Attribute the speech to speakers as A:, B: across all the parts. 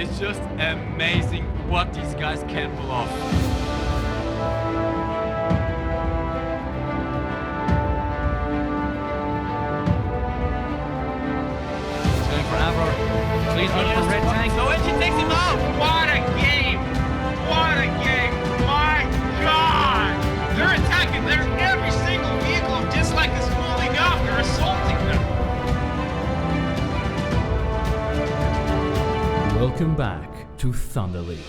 A: it's just amazing what these guys can pull off. He's going for Avro. Clean run for Red Tank.
B: No, and she takes him out. What a game! What a game! My God! They're attacking. There's every single vehicle just like is moving up. They're assaulting them.
C: Welcome back to Thunder League.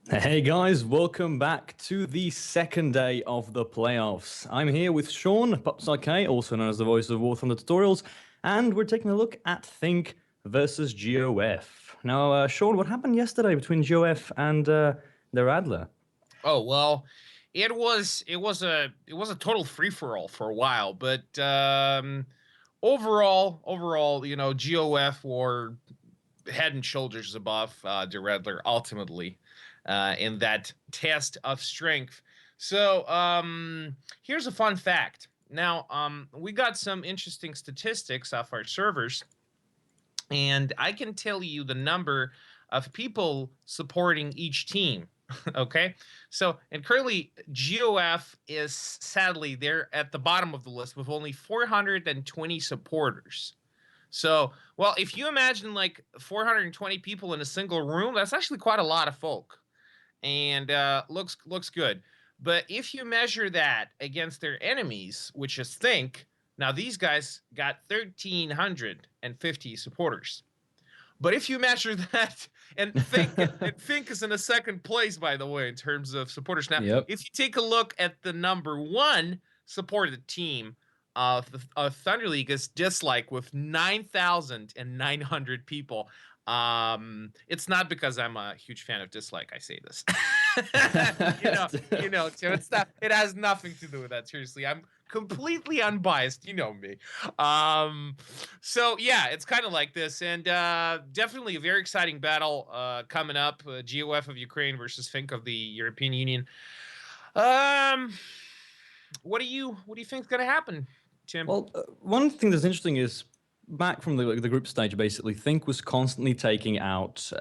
C: Hey guys, welcome back to the second day of the playoffs. I'm here with Sean, PupsRK, also known as the voice of Warthunder tutorials, and we're taking a look at Think versus GOF. Now, Sean, what happened yesterday between GOF and their Adler?
B: Oh well, it was a total free for all for a while, but overall, you know, GOF were head and shoulders above the Redler ultimately. In that test of strength. So here's a fun fact. Now, we got some interesting statistics off our servers, and I can tell you the number of people supporting each team. Okay, so and currently GOF is sadly they're at the bottom of the list with only 420 supporters. So, well, if you imagine like 420 people in a single room, that's actually quite a lot of folk. And looks good. But if you measure that against their enemies, which is Think, now these guys got 1,350 supporters. But if you measure that, and Think is in a second place, by the way, in terms of supporters. Now, if you take a look at the number one supported team of Thunder League is Dislike with 9,900 people. It's not because I'm a huge fan of Dislike I say this. you know, so it's not, it has nothing to do with that. Seriously, I'm completely unbiased. You know me. So yeah, it's kind of like this, and definitely a very exciting battle coming up. GOF of Ukraine versus Think of the European Union. What do you think is gonna happen, Tim?
C: Well, one thing that's interesting is back from the group stage, basically, Think was constantly taking out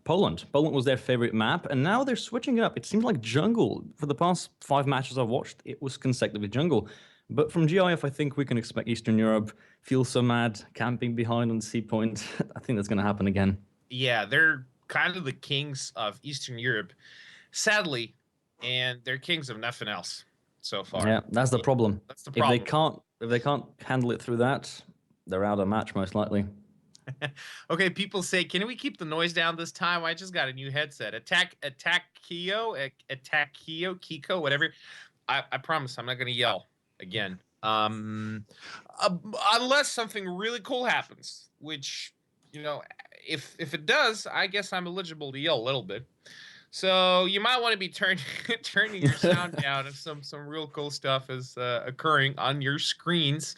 C: Poland. Poland was their favorite map, and now they're switching up. It seems like jungle. For the past 5 matches I've watched, it was consecutively jungle. But from GIF, I think we can expect Eastern Europe, Feel So Mad, camping behind on C point. I think that's going to happen again.
B: Yeah, they're kind of the kings of Eastern Europe, sadly, and they're kings of nothing else so far.
C: Yeah, that's the problem.
B: That's the problem.
C: If they can't handle it through that, they're out of match most likely.
B: Okay, people say, can we keep the noise down this time? I just got a new headset. Attack Kiko, whatever. I promise I'm not gonna yell again. Unless something really cool happens, which, you know, if it does, I guess I'm eligible to yell a little bit. So you might want to be turning your sound down if some real cool stuff is occurring on your screens.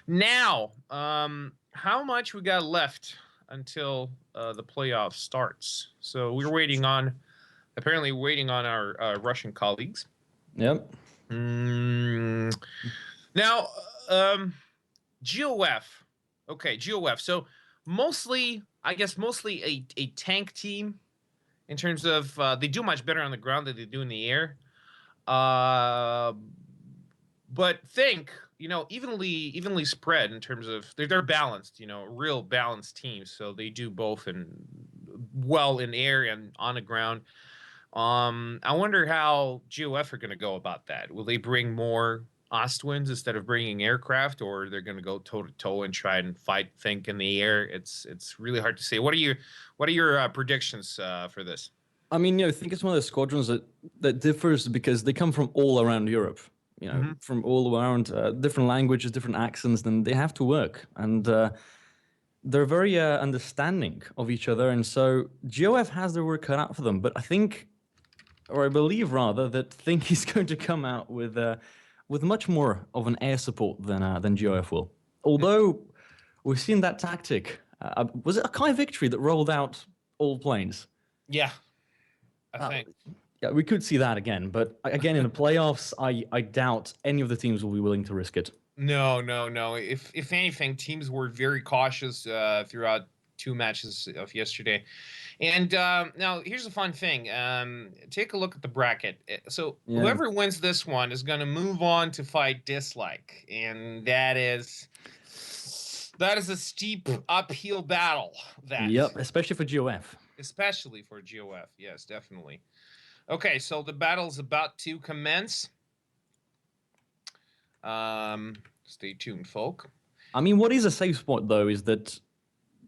B: Now, how much we got left until the playoff starts? So we're apparently waiting on our Russian colleagues.
C: Yep.
B: Now, GOF. Okay, GOF. So mostly a tank team in terms of they do much better on the ground than they do in the air. But Think evenly spread in terms of they're balanced, real balanced teams. So they do both in air and on the ground. I wonder how GOF are going to go about that. Will they bring more Ostwinds instead of bringing aircraft, or they're going to go toe to toe and try and fight Think in the air? It's really hard to say. What are your predictions for this?
C: I mean, Think it's one of those squadrons that differs because they come from all around Europe. From all around, different languages, different accents, then they have to work. And they're very understanding of each other. And so GOF has their work cut out for them. But I think, or I believe rather, that Think is going to come out with much more of an air support than GOF will. Although we've seen that tactic. Was it a Kai victory that rolled out all planes?
B: Yeah, I think.
C: Yeah, we could see that again. But again, in the playoffs, I doubt any of the teams will be willing to risk it.
B: No. If anything, teams were very cautious throughout 2 matches of yesterday. And now here's a fun thing. Take a look at the bracket. So whoever wins this one is going to move on to fight Dislike, and that is a steep uphill battle.
C: Yep, especially for GOF.
B: Especially for GOF, yes, definitely. Okay, so the battle's about to commence. Stay tuned, folk.
C: I mean, what is a safe spot though is that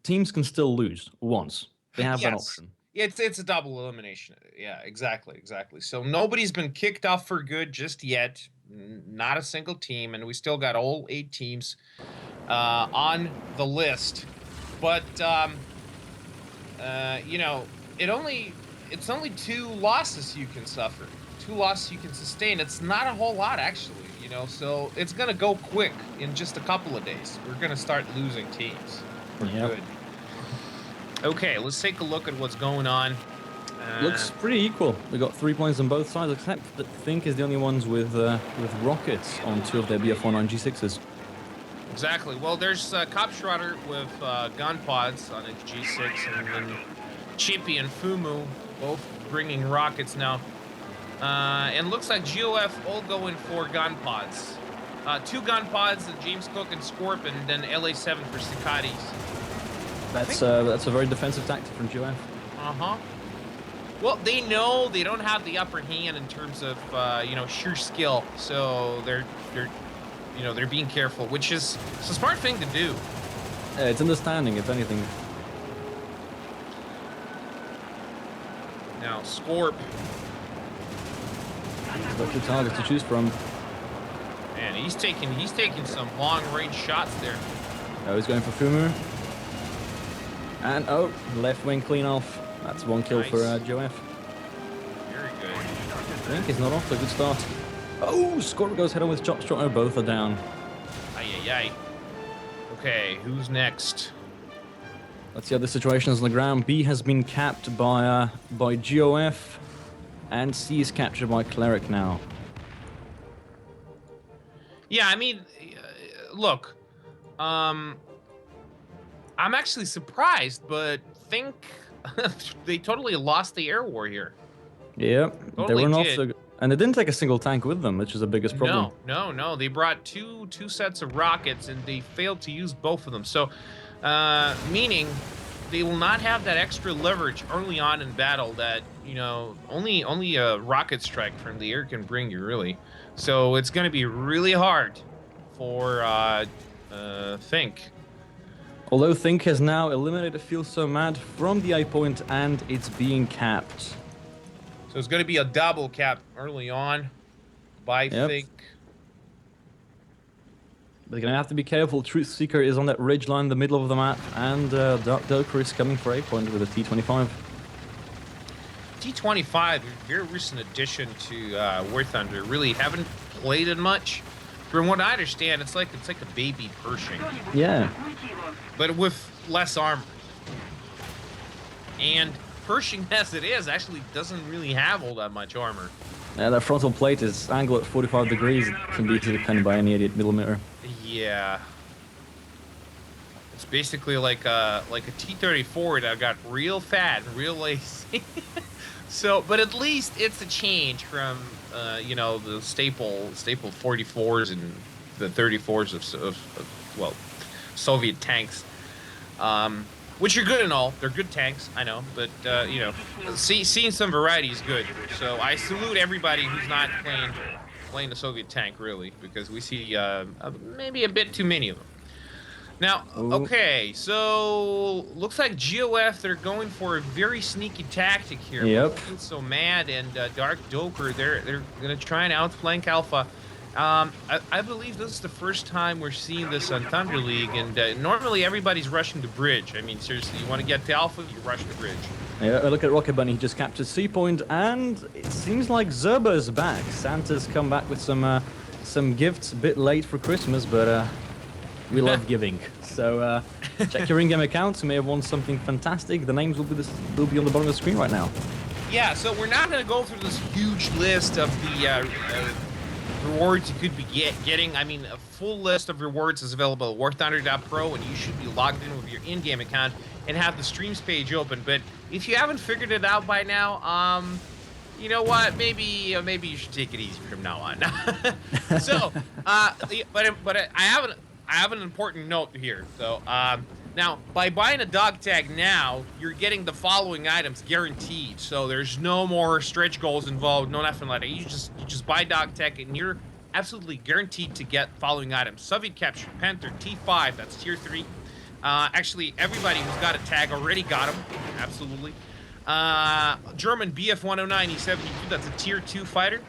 C: teams can still lose once. They have that option.
B: It's a double elimination. Yeah, exactly. So nobody's been kicked off for good just yet. Not a single team, and we still got all 8 teams on the list. But it's only 2 losses you can suffer, 2 losses you can sustain. It's not a whole lot actually, So it's gonna go quick in just a couple of days. We're gonna start losing teams for good. Okay, let's take a look at what's going on.
C: Looks pretty equal. We got 3 points on both sides, except that Think is the only ones with rockets on 2 of their BF-19 G6s.
B: Exactly. Well, there's Kopschrotter with gun pods on his G6, and then Chippy and Fumu both bringing rockets now. And looks like GOF all going for gun pods. 2 gun pods, James Cook and Scorp, and then LA7 for Cicadas.
C: That's a very defensive tactic from GOF.
B: Well, they know they don't have the upper hand in terms of sheer skill, so they're being careful, which is a smart thing to do.
C: It's understanding, if anything.
B: Now Scorp.
C: He's got 2 targets to choose from.
B: Man, he's taking some long-range shots there.
C: Oh, he's going for Fumu. And left wing clean off. That's 1 kill for GOF.
B: Very good.
C: Think is not off to a good start. Oh, Scorp goes head on with Chop Strutter. Both are down.
B: Ay. Okay, who's next?
C: Let's see how the situation is on the ground. B has been capped by GOF, and C is captured by Cleric now.
B: Yeah, I mean, look, I'm actually surprised, but Think they totally lost the air war here.
C: Yeah,
B: totally
C: they were off and they didn't take a single tank with them, which is the biggest problem.
B: No. They brought two sets of rockets, and they failed to use both of them. So, meaning they will not have that extra leverage early on in battle that only a rocket strike from the air can bring you, really. So it's going to be really hard for Think.
C: Although Think has now eliminated Feel So Mad from the A point, and it's being capped.
B: So it's going to be a double cap early on by Think.
C: They're going to have to be careful. Truth Seeker is on that ridge line in the middle of the map, and Dark Doker is coming for A point with a T-25.
B: T-25, very recent addition to Warthunder. Really haven't played it much. From what I understand, it's like a baby Pershing.
C: Yeah.
B: But with less armor. And Pershing, as it is, actually doesn't really have all that much armor.
C: Yeah, that frontal plate is angled at 45 degrees. It can be defended by any 88mm.
B: Yeah. It's basically like a T-34 that got real fat and real lazy. So, but at least it's a change from, the staple 44s and the 34s well, Soviet tanks, which are good and all. They're good tanks, I know, but you know, seeing some variety is good. So I salute everybody who's not playing the Soviet tank, really, because we see maybe a bit too many of them. Now, okay, so looks like GOF, they're going for a very sneaky tactic here.
C: Yep.
B: So Mad and Dark Doker, they're gonna try and outflank Alpha. I believe this is the first time we're seeing this on Thunder League, and normally everybody's rushing the bridge. I mean, seriously, you want to get to Alpha, you rush the bridge.
C: Yeah, look at Rocket Bunny. He just captured C point, and it seems like Zerba's back. Santa's come back with some gifts, a bit late for Christmas, but we love giving. So check your in-game accounts. You may have won something fantastic. The names will be on the bottom of the screen right now.
B: Yeah, so we're not going to go through this huge list of the rewards you could be getting. I mean, a full list of rewards is available at Warthunder.pro, and you should be logged in with your in-game account and have the streams page open. But if you haven't figured it out by now, you know what? Maybe you should take it easy from now on. So, but I have an important note here. So, now by buying a dog tag now, you're getting the following items guaranteed. So there's no more stretch goals involved, no nothing like that. You just buy dog tag and you're absolutely guaranteed to get following items: Soviet captured Panther T5, that's tier 3. Actually, everybody who's got a tag already got them. Absolutely. German BF 109 E72, that's a tier 2 fighter.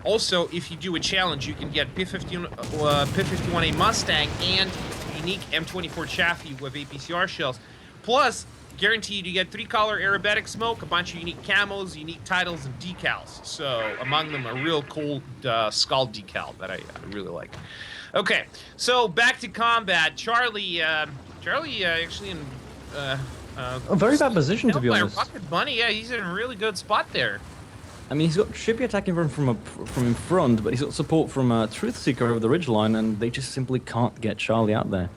B: Also, if you do a challenge, you can get P51A Mustang and unique M24 Chaffee with APCR shells. Plus, guaranteed you get 3-color aerobatic smoke, a bunch of unique camos, unique titles, and decals. So, among them, a real cool skull decal that I really like. Okay, so back to combat. Charlie actually in
C: a very bad position, to be honest.
B: Rocket Bunny, yeah, he's in a really good spot there.
C: I mean, he's got Shippy attacking from in front, but he's got support from Truthseeker over the ridgeline, and they just simply can't get Charlie out there.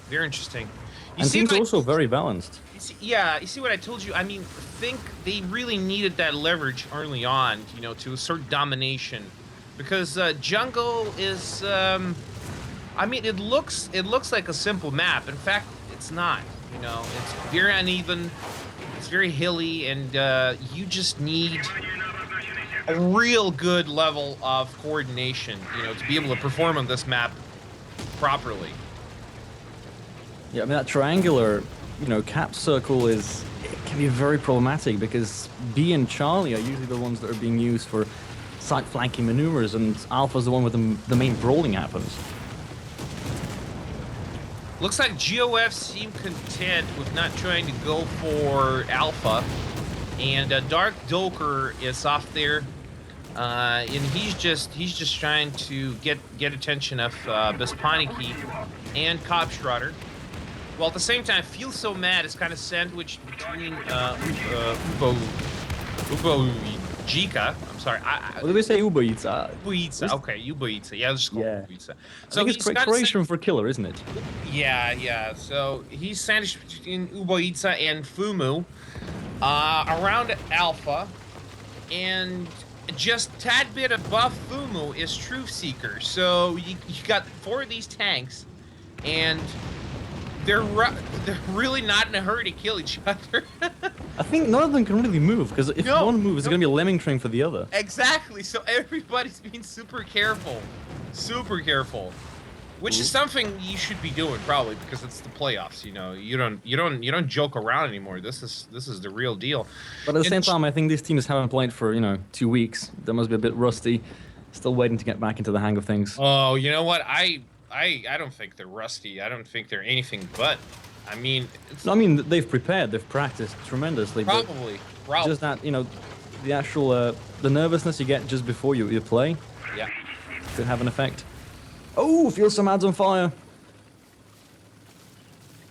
B: Very interesting.
C: And team's also very balanced.
B: You see what I told you? I mean, I think they really needed that leverage early on, you know, to assert domination, because jungle is. I mean, it looks like a simple map. In fact, it's not. You know, it's very uneven. It's very hilly, and you just need a real good level of coordination, you know, to be able to perform on this map properly.
C: Yeah, I mean, that triangular, you know, cap circle it can be very problematic because B and Charlie are usually the ones that are being used for side flanking maneuvers, and Alpha's the one with the main brawling happens.
B: Looks like GOF seem content with not trying to go for Alpha, and Dark Doker is off there, and he's just trying to get attention of Bespaniki and Kopschrotter. While at the same time, Feel So Mad is kind of sandwiched between Ubojika. I'm sorry.
C: What did we say? Ubojica.
B: Ubojica. Okay, Ubojica. Yeah, let's just call it Ubojica.
C: So it's Croatian for killer, isn't it?
B: Yeah. So he's sandwiched between Ubojica and Fumu around Alpha, and just a tad bit above Fumu is Truthseeker. So you got 4 of these tanks, and they're really not in a hurry to kill each other.
C: I think none of them can really move, because if one moves, it's going to be a lemming train for the other.
B: Exactly. So everybody's being super careful, which is something you should be doing probably, because it's the playoffs. You know, you don't joke around anymore. This is the real deal.
C: But at the same time, I think these teams haven't played for 2 weeks. They must be a bit rusty, still waiting to get back into the hang of things.
B: Oh, you know what? I don't think they're rusty. I don't think they're anything but. I mean,
C: they've prepared, they've practiced tremendously.
B: Probably.
C: Just that, the actual the nervousness you get just before you play.
B: Yeah.
C: Could have an effect. Oh, Feel Some Mad's on fire.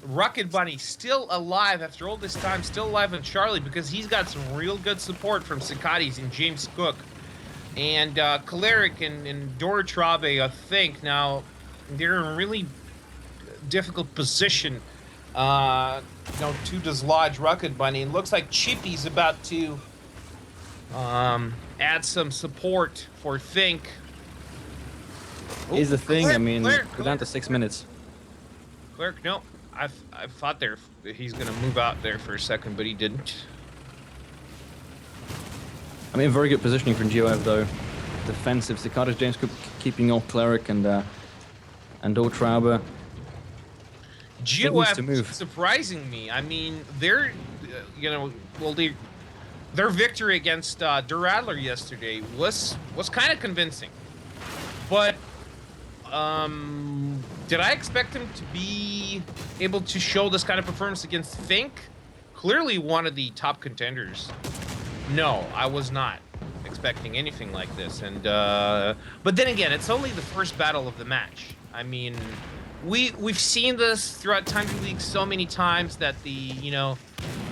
B: Rocket Bunny still alive after all this time, still alive on Charlie, because he's got some real good support from Cicatis and James Cook. And Choleric and Dorotrabe, I think, now they're in a really difficult position to dislodge Rocket Bunny. It looks like Chippy's about to add some support for Think.
C: is the thing. I mean,
B: Clerk,
C: we're down to 6 minutes.
B: Clerk, no. I thought there he's gonna move out there for a second, but he didn't.
C: I mean, very good positioning from GOF though. Defensive. Cicadas James keeping off Cleric and Trauber.
B: GOF
C: to move.
B: surprising me. I mean, their victory against Duradler yesterday was kind of convincing, but did I expect him to be able to show this kind of performance against Think? Clearly one of the top contenders. No, I was not expecting anything like this. And but then again, it's only the first battle of the match. I mean, we've seen this throughout Tundra League so many times that the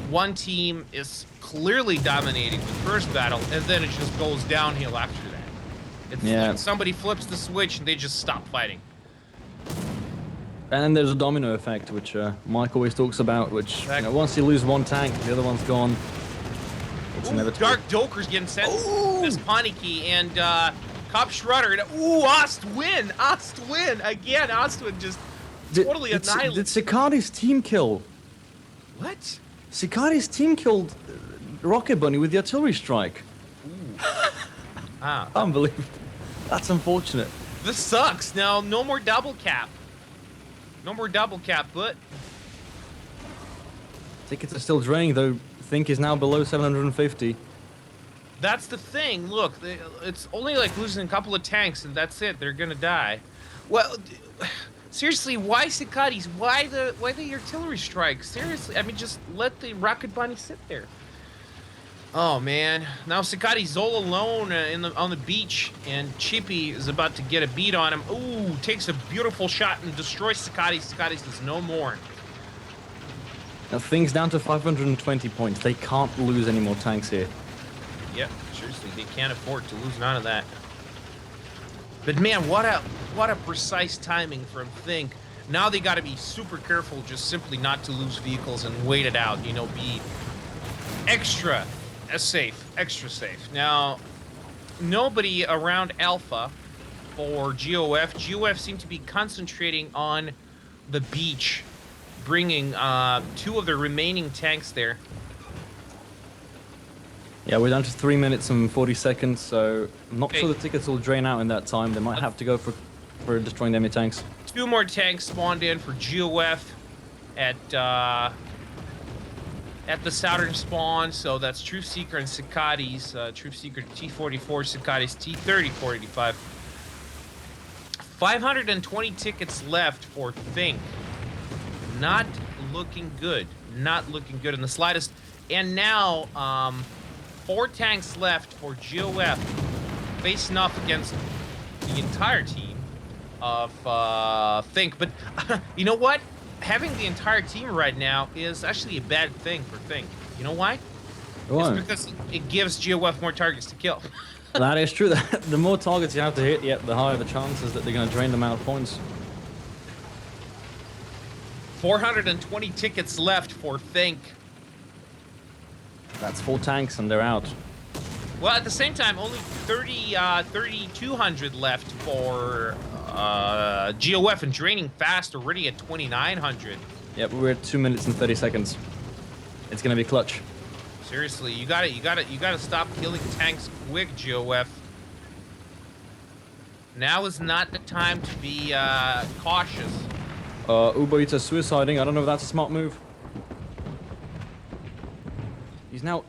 B: one team is clearly dominating the first battle, and then it just goes downhill after that. It's like somebody flips the switch and they just stop fighting.
C: And then there's a domino effect, which Mike always talks about, which once you lose one tank, the other one's gone. It's inevitable.
B: Dark Doker's getting sent this Paniki, and Cop Schroeder, and Ostwin again. Ostwin just totally annihilated.
C: Did Cicadas team kill?
B: What?
C: Cicadas team killed Rocket Bunny with the artillery strike. Unbelievable. That's unfortunate.
B: This sucks. Now, no more double cap. No more double cap, but...
C: Tickets are still draining, though. Think is now below 750.
B: That's the thing. Look, it's only like losing a couple of tanks, and that's it. They're gonna die. Well, seriously, why Cicadas? Why the artillery strike? Seriously, I mean, just let the Rocket Bunny sit there. Oh man, now Cicadas all alone on the beach, and Chippy is about to get a beat on him. Ooh, takes a beautiful shot and destroys Cicadas. Cicadas is no more.
C: Now things down to 520 points. They can't lose any more tanks here.
B: Yep, seriously, they can't afford to lose none of that. But man, what a precise timing from Think. Now they got to be super careful, just simply not to lose vehicles and wait it out. Be extra safe. Now, nobody around Alpha for GOF. GOF seem to be concentrating on the beach, bringing 2 of the remaining tanks there.
C: Yeah, we're down to 3 minutes and 40 seconds, so I'm not sure the tickets will drain out in that time. They might have to go for destroying the enemy tanks.
B: 2 more tanks spawned in for GOF at the southern spawn, so that's Truth Seeker and Cicadas. Truth Seeker T44, Cicadas T30 485. 520 tickets left for Think. Not looking good. Not looking good in the slightest. And now, 4 tanks left for GOF, facing off against the entire team of Think. But you know what? Having the entire team right now is actually a bad thing for Think. You know why?
C: Why?
B: It's because it gives GOF more targets to kill.
C: That is true. The more targets you have to hit, the higher the chances that they're going to drain them out of points.
B: 420 tickets left for Think.
C: That's 4 tanks and they're out.
B: Well, at the same time, only 3,200 left for GOF, and draining fast already at 2,900.
C: Yep, we're at 2 minutes and 30 seconds. It's gonna be clutch.
B: Seriously, you gotta stop killing tanks quick, GOF. Now is not the time to be cautious.
C: Uber Eats suiciding. I don't know if that's a smart move. He's now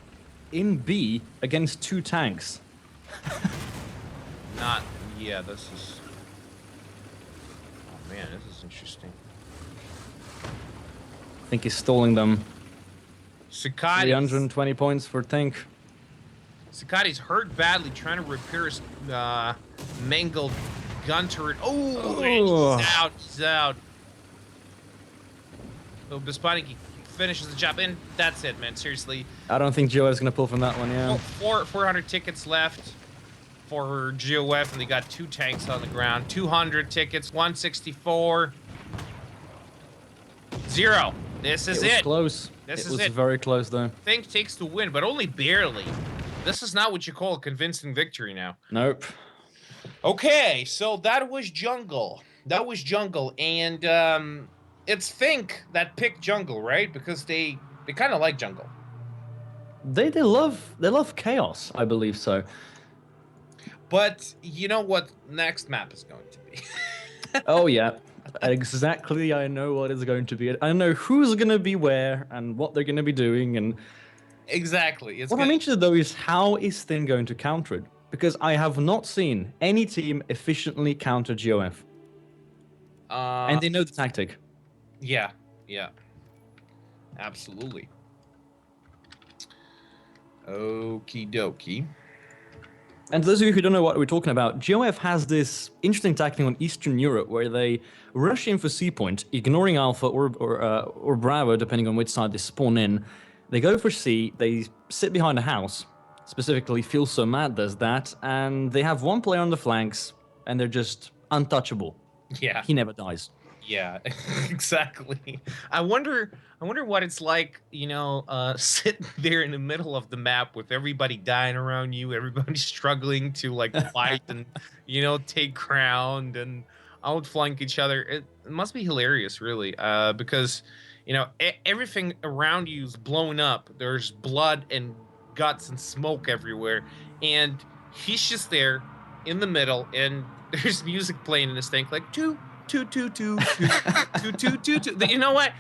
C: in B against 2 tanks.
B: Yeah, this is... Oh man, this is interesting.
C: I think he's stalling them.
B: Cicadas...
C: 320 points for Think.
B: Cicadas hurt badly trying to repair his mangled gun turret. Oh, he's out, he's out. So Bespaniki finishes the job, and that's it, man. Seriously.
C: I don't think GOF is going to pull from that one, yeah.
B: 400 tickets left for GOF, and they got 2 tanks on the ground. 200 tickets, 164. 0. This is it.
C: It was close.
B: This
C: it
B: is
C: was
B: it.
C: very close, though.
B: Think takes the win, but only barely. This is not what you call a convincing victory now.
C: Nope.
B: Okay, so that was jungle. And it's Think that picked jungle, right? Because they kind of like jungle.
C: They love chaos, I believe so.
B: But you know what next map is going to be?
C: Oh yeah, exactly. I know what it's going to be. I know who's going to be where and what they're going to be doing. And
B: Exactly. It's
C: what I'm
B: gonna.
C: interested though is how is Thin going to counter it? Because I have not seen any team efficiently counter GOF, and they know the tactic.
B: Yeah, yeah, absolutely. Okie dokie.
C: And to those of you who don't know what we're talking about, GOF has this interesting tactic on Eastern Europe where they rush in for C point, ignoring Alpha or Bravo, depending on which side they spawn in. They go for C, they sit behind a house, specifically Feel So Mad does that, and they have one player on the flanks, and they're just untouchable.
B: Yeah.
C: He never dies.
B: Yeah, exactly. I wonder what it's like, sitting there in the middle of the map with everybody dying around you, everybody struggling to like fight and take ground and outflank each other. It must be hilarious, really, because everything around you is blowing up. There's blood and guts and smoke everywhere, and he's just there in the middle, and there's music playing in his tank like two. You know what?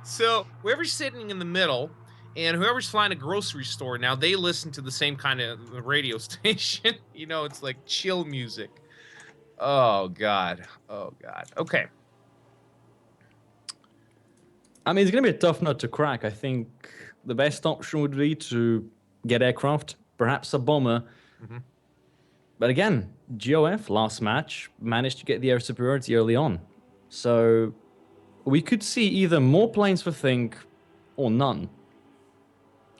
B: So whoever's sitting in the middle and whoever's flying a grocery store now, they listen to the same kind of radio station. It's like chill music. Oh God. Okay.
C: I mean, it's going to be a tough nut to crack. I think the best option would be to get aircraft, perhaps a bomber.
B: Mm-hmm.
C: But again, GOF last match managed to get the air superiority early on. So we could see either more planes for Think or none.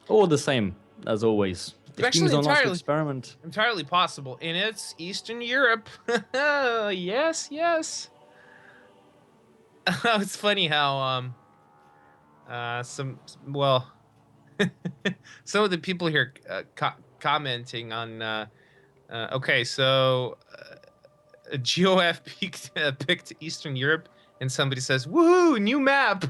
C: Or the same, as always. If teams don't like to experiment.
B: Entirely possible. And it's Eastern Europe. Yes. It's funny how some of the people here commenting on okay, so GOF picked Eastern Europe, and somebody says, "Woohoo, new map!"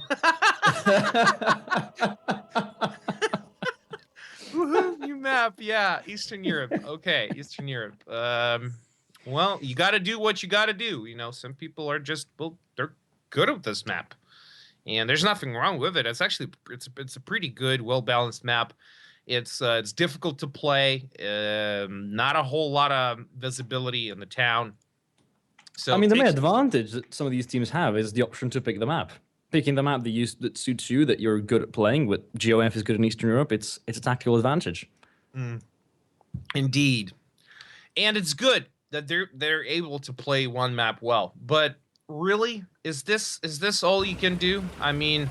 B: Woohoo, new map! Yeah, Eastern Europe. Okay, Eastern Europe. Well, you got to do what you got to do. Some people are just they're good at this map, and there's nothing wrong with it. It's actually it's a pretty good, well balanced map. It's difficult to play. Not a whole lot of visibility in the town. So
C: I mean, the main advantage that some of these teams have is the option to pick the map. Picking the map that suits you, that you're good at playing. With GOF is good in Eastern Europe. It's a tactical advantage.
B: Indeed, and it's good that they're able to play one map well. But really, is this all you can do? I mean,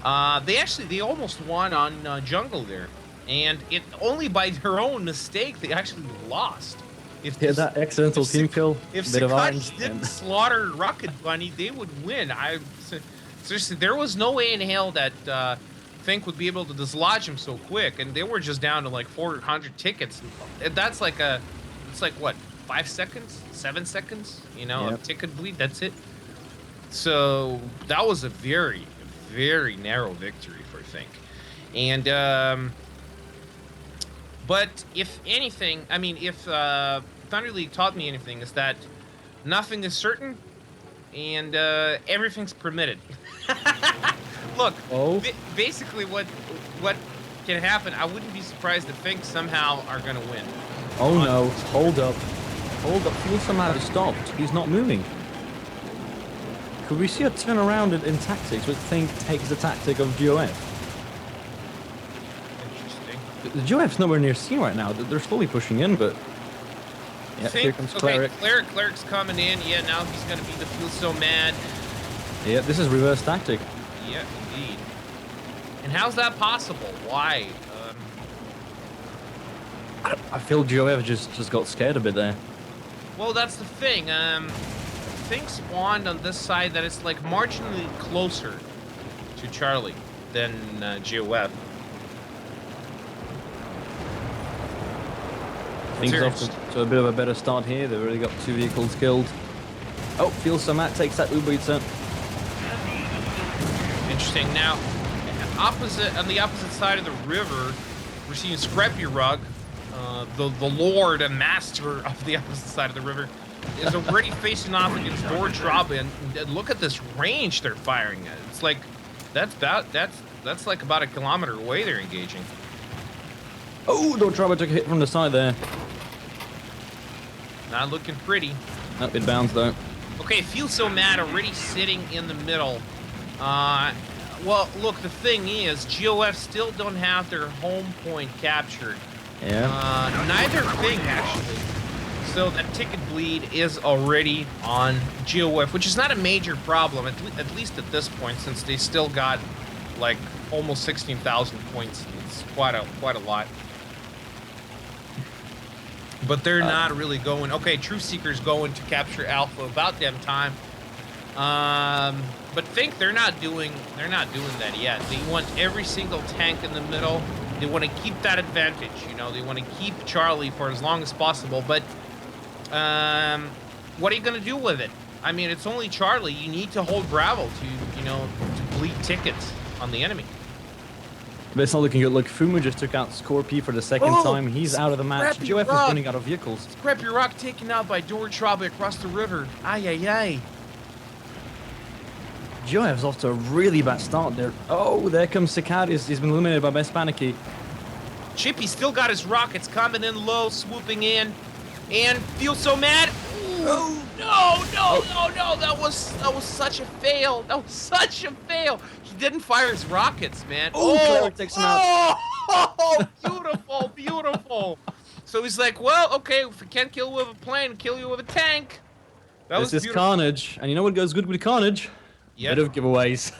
B: they almost won on jungle there. And it only by their own mistake they actually lost.
C: That accidental team kill.
B: If Sakai didn't slaughter Rocket Bunny, they would win. Seriously, there was no way in hell that Think would be able to dislodge him so quick, and they were just down to like 400 tickets. That's like it's like what, 5 seconds, 7 seconds, of ticket bleed. That's it. So that was a very, very narrow victory for Think, and. But if anything, I mean, if Thunder League taught me anything, is that nothing is certain and everything's permitted. Look, basically what can happen, I wouldn't be surprised if Think somehow are going to win.
C: Oh no, hold up. Feel somehow stopped. He's not moving. Could we see a turnaround in tactics which Think takes the tactic of GOF? The GOF's nowhere near C right now. They're slowly pushing in, but yeah, here comes Cleric.
B: Cleric's coming in. Yeah, now he's gonna be the Feel So Mad.
C: Yeah, this is reverse tactic.
B: Yeah, indeed. And how's that possible? Why?
C: I feel GOF just got scared a bit there.
B: Well, that's the thing. Think spawned on this side that it's like marginally closer to Charlie than GOF.
C: Things off to a bit of a better start here. They've already got 2 vehicles killed. Oh, Feel So Mad takes that Ubitzer.
B: Interesting. Now, on the opposite side of the river, we're seeing Scrappy Rug, the lord and master of the opposite side of the river, is already facing off against Warthunder, and look at this range they're firing at. It's like that's like about a kilometer away they're engaging.
C: Oh, Warthunder took a hit from the side there.
B: Not looking pretty.
C: Nope, it bounced though.
B: Okay, Feel So Mad already sitting in the middle. Well, look, the thing is, GOF still don't have their home point captured.
C: Yeah.
B: Neither thing, actually. So that ticket bleed is already on GOF, which is not a major problem, at least at this point, since they still got, like, almost 16,000 points. It's quite a lot. But they're not really going. Okay, Truth Seeker's going to capture Alpha about damn time. But Think they're not doing that yet. They want every single tank in the middle. They want to keep that advantage. You know, they want to keep Charlie for as long as possible. But what are you going to do with it? I mean, it's only Charlie. You need to hold Bravo to bleed tickets on the enemy.
C: But it's not looking good. Look, Fumu just took out Scorpy for the second time. He's out of the match. GOF is running out of vehicles.
B: Scrappy Rock taken out by Warthunder across the river. Ay, ay, ay.
C: GOF's off to a really bad start there. Oh, there comes Cicadis. He's been eliminated by Best Panicky.
B: Chippy still got his rockets coming in low, swooping in, and Feel So Mad. Ooh. No! That was such a fail. That was such a fail. He didn't fire his rockets, man.
C: Clever takes him out.
B: Oh, beautiful. So he's like, well, okay, if we can't kill you with a plane, kill you with a tank.
C: This is carnage, and you know what goes good with carnage?
B: Yep.
C: Bit of giveaways.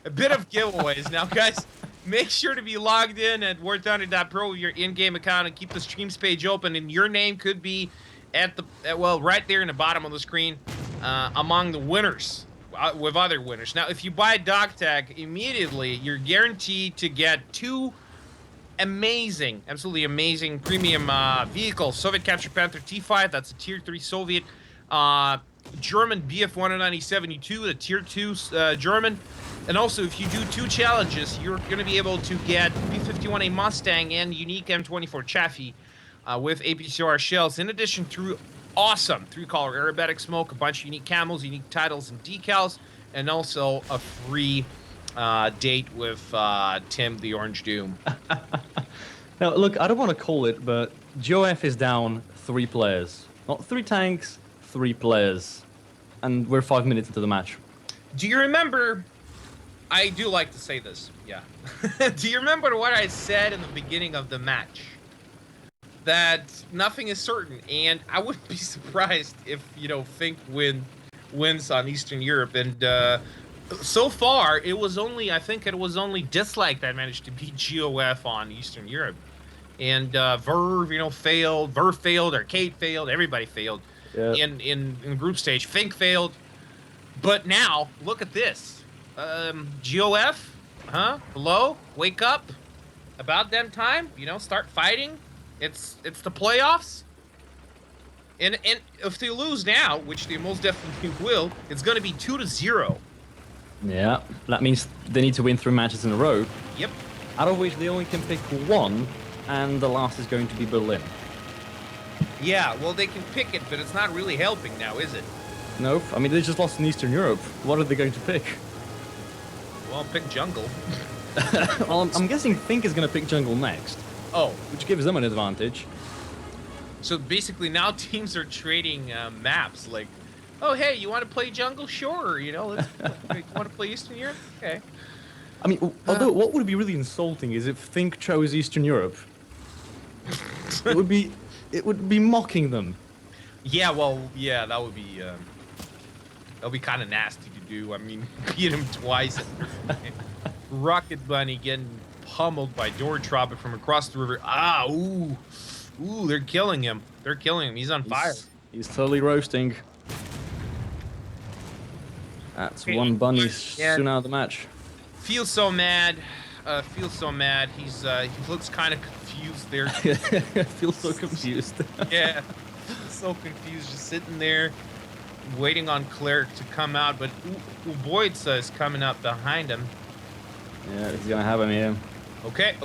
B: A bit of giveaways. Now, guys, make sure to be logged in at Warthunder.pro with your in-game account and keep the streams page open, and your name could be right there in the bottom of the screen among the winners with other winners. Now, if you buy dog tag immediately, you're guaranteed to get 2 absolutely amazing premium vehicles. Soviet Capture Panther T5, that's a tier 3 Soviet. German BF-190-72, the tier 2 German. And also, if you do 2 challenges, you're going to be able to get B-51A Mustang and unique M24 Chaffee with APCR shells, in addition to awesome 3-color aerobatic smoke, a bunch of unique camos, unique titles and decals, and also a free date with Tim the Orange Doom.
C: Now, look, I don't want to call it, but GOF is down 3 players. Not 3 tanks, 3 players. And we're 5 minutes into the match.
B: Do you remember... I do like to say this, yeah. Do you remember what I said in the beginning of the match? That nothing is certain, and I wouldn't be surprised if, Think wins on Eastern Europe. And so far, I think it was only Dislike that managed to beat GOF on Eastern Europe. And Verve, failed. Verve failed. Arcade failed. Everybody failed. Yeah. In group stage. Think failed. But now, look at this. GOF, hello, wake up. About damn time, start fighting. It's the playoffs. And if they lose now, which they most definitely will, it's going to be 2-0.
C: Yeah, that means they need to win 3 matches in a row.
B: Yep.
C: Out of which they only can pick 1, and the last is going to be Berlin.
B: Yeah, well, they can pick it, but it's not really helping now, is it?
C: No, I mean, they just lost in Eastern Europe. What are they going to pick?
B: Well, pick Jungle.
C: Well, I'm guessing Think is going to pick Jungle next.
B: Oh.
C: Which gives them an advantage.
B: So basically now teams are trading maps, like, oh, hey, you want to play Jungle? Sure, you want to play Eastern Europe? Okay.
C: I mean, although what would be really insulting is if Think chose Eastern Europe. It would be mocking them.
B: Yeah, well, yeah, that would be kind of nasty to do. I mean, beat him twice. Rocket Bunny getting pummeled by Warthunder from across the river. Ooh, they're killing him. He's on fire.
C: He's totally roasting. That's one bunny soon out of the match.
B: Feel So Mad. feels so mad. He looks kind of confused there.
C: I feel so confused.
B: Yeah, so confused, just sitting there waiting on Cleric to come out. But Uboitsa is coming up behind him.
C: Yeah, he's gonna have him here.
B: Okay.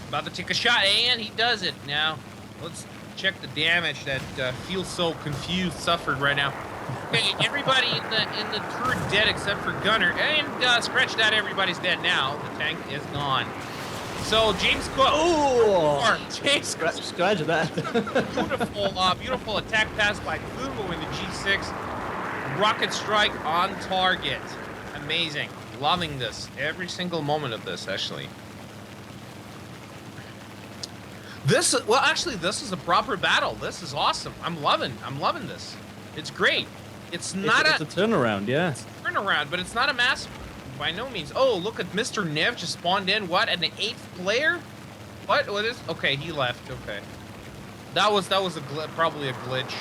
B: About to take a shot, and he does it. Now, let's check the damage that feels so confused suffered right now. Okay, everybody in the turret dead except for Gunner, and scratch that. Everybody's dead now. The tank is gone. So James Cook.
C: Oh,
B: James
C: scratch that.
B: beautiful attack pass by Kumo in the G6. Rocket strike on target. Amazing. Loving this. Every single moment of this, actually. This is a proper battle. This is awesome. I'm loving this. It's great. It's not
C: it's a turnaround, yeah.
B: It's a turnaround, but it's not a mass by no means. Oh, look at Mr. Nev just spawned in. What? An 8th player? What is? Okay, he left. Okay. That was probably a glitch.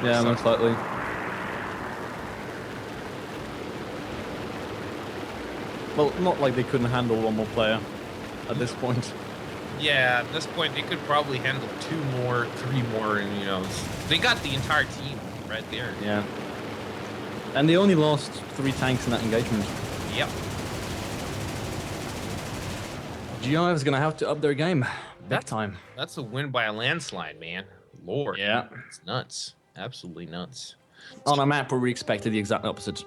C: Yeah, most likely. Well, not like they couldn't handle one more player at this point.
B: Yeah, at this point they could probably handle 2 more, 3 more, and they got the entire team right there.
C: Yeah. And they only lost 3 tanks in that engagement.
B: Yep.
C: GOF is gonna have to up their game big time.
B: That's a win by a landslide, man. Lord.
C: Yeah.
B: It's nuts. Absolutely nuts.
C: On a map where we expected the exact opposite.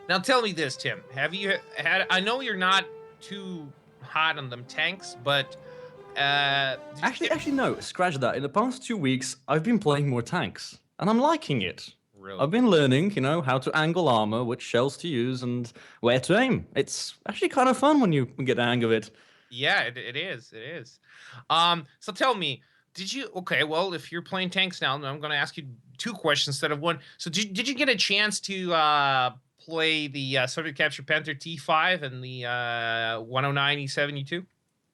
B: Now tell me this, Tim. Have you had? I know you're not too hot on them tanks, but
C: actually no. Scratch that. In the past 2 weeks, I've been playing more tanks, and I'm liking it.
B: Really?
C: I've been learning, how to angle armor, which shells to use, and where to aim. It's actually kind of fun when you get the hang of it.
B: Yeah, it is. It is. So tell me, did you? Okay, well, if you're playing tanks now, I'm going to ask you 2 questions instead of 1. So did you get a chance to play the Soviet Capture Panther T5 and the 109 E72?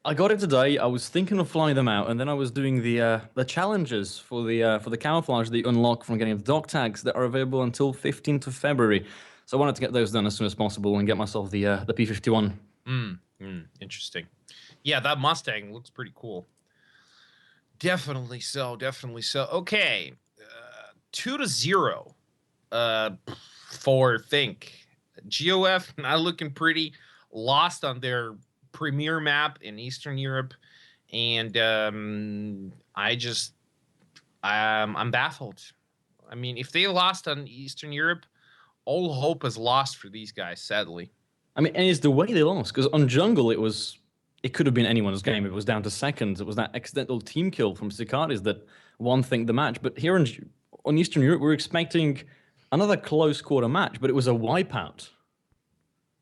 C: I got it today. I was thinking of flying them out, and then I was doing the challenges for the camouflage that you unlock from getting the dog tags that are available until 15th of February. So I wanted to get those done as soon as possible and get myself the P51.
B: Interesting. Yeah, that Mustang looks pretty cool. Definitely so. Okay, 2-0 for Think. GOF not looking pretty. Lost on their premier map in Eastern Europe, and I'm baffled. I mean, if they lost on Eastern Europe, all hope is lost for these guys, sadly.
C: I mean, and it's the way they lost, because on Jungle it could have been anyone's game. It was down to seconds. It was that accidental team kill from Cicadis that won Think the match. But here on Eastern Europe, we were expecting another close quarter match, but it was a wipeout.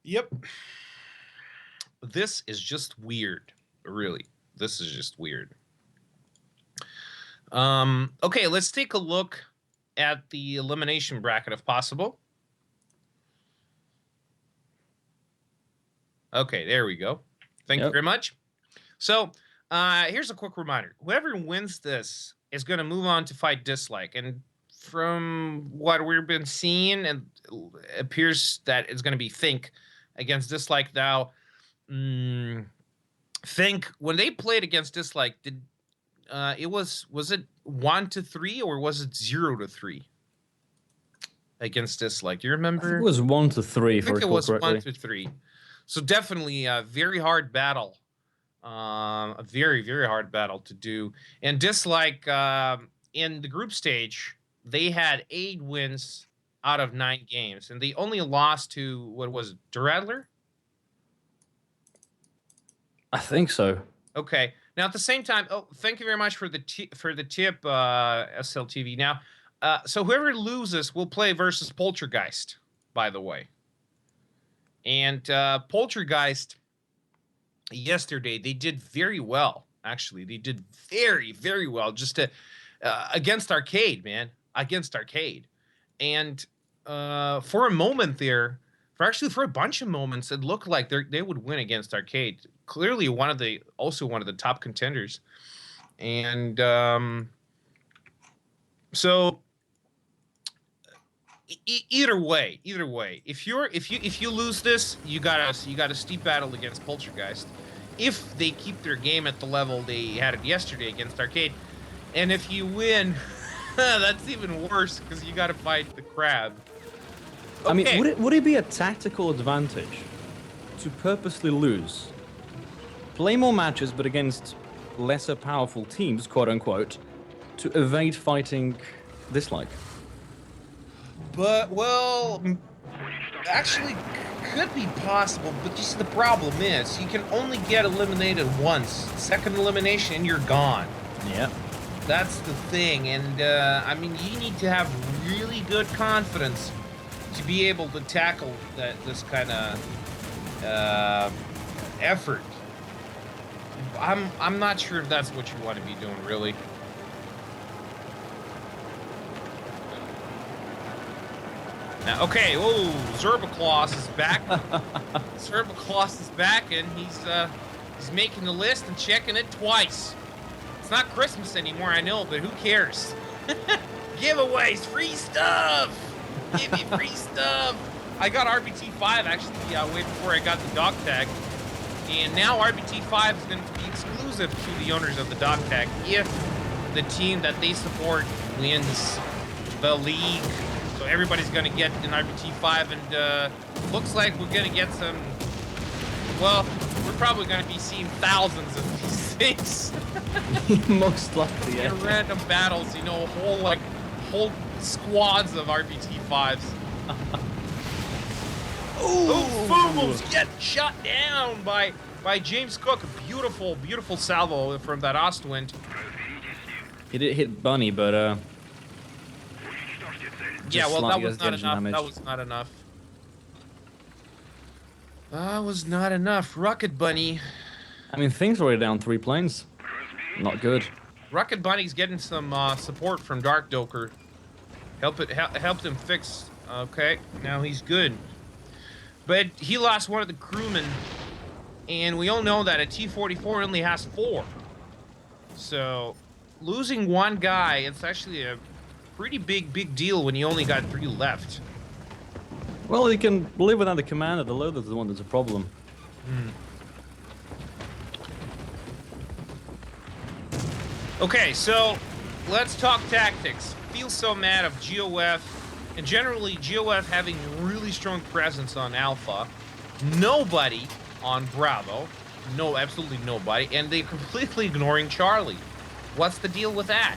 B: Yep. This is just weird. Really. This is just weird. Okay, let's take a look at the elimination bracket if possible. Okay, there we go. Thank you very much. So, here's a quick reminder. Whoever wins this is going to move on to fight Dislike. And from what we've been seeing, it appears that it's going to be Think against Dislike. Now, Think, when they played against Dislike, was it 1-3 or was it 0-3 against Dislike? Do you remember?
C: I think it was 1-3.
B: I think it was 1-3. So definitely a very hard battle, a very, very hard battle to do. And Dislike, in the group stage, they had 8 wins out of 9 games, and they only lost to, what was it, Duradler?
C: I think so.
B: Okay. Now at the same time, thank you very much for the tip, SLTV. Now, so whoever loses will play versus Poltergeist, by the way. And Poltergeist, yesterday, they did very well, actually. They did very, very well just against Arcade, man. Against Arcade. And for a moment there, for a bunch of moments, it looked like they would win against Arcade. Clearly one of the top contenders. And so Either way, if you lose this, you got a steep battle against Poltergeist. If they keep their game at the level they had it yesterday against Arcade, and if you win, that's even worse because you got to fight the crab. Okay.
C: I mean, would it be a tactical advantage to purposely lose, play more matches but against lesser powerful teams, quote unquote, to evade fighting dislike?
B: But, well, actually could be possible, but just the problem is you can only get eliminated once. Second elimination and you're gone.
C: Yeah.
B: That's the thing, and I mean, you need to have really good confidence to be able to tackle this kind of effort. I'm not sure if that's what you want to be doing, really. Now, okay, oh, Zerbaclaus is back. Zerbaclaus is back, and he's making the list and checking it twice. It's not Christmas anymore, I know, but who cares? Giveaways, free stuff. Give me free stuff. I got RBT5 actually way before I got the dog tag, and now RBT5 is going to be exclusive to the owners of the dog tag if the team that they support wins the league. So everybody's going to get an RBT5, and looks like we're going to get some, well, we're probably going to be seeing thousands of these things.
C: Most likely, yeah.
B: In random battles, you know, whole squads of RBT5s. Oh, Fumos get shot down by James Cook. A beautiful salvo from that Ostwind.
C: He did hit Bunny, but
B: yeah, well, that was not enough.
C: Damage.
B: That was not enough. That was not enough. Rocket Bunny.
C: I mean, things were already down 3 planes. Not good.
B: Rocket Bunny's getting some support from Dark Doker. Helped him fix. Okay, now he's good. But he lost one of the crewmen, and we all know that a T-44 only has 4. So losing one guy, it's actually a pretty big deal when you only got 3 left.
C: Well, you can live without the commander. The loader's the one that's a problem.
B: Okay, so let's talk tactics. Feel so mad of GOF, and generally GOF having really strong presence on Alpha. Nobody on Bravo. No, absolutely nobody. And they're completely ignoring Charlie. What's the deal with that?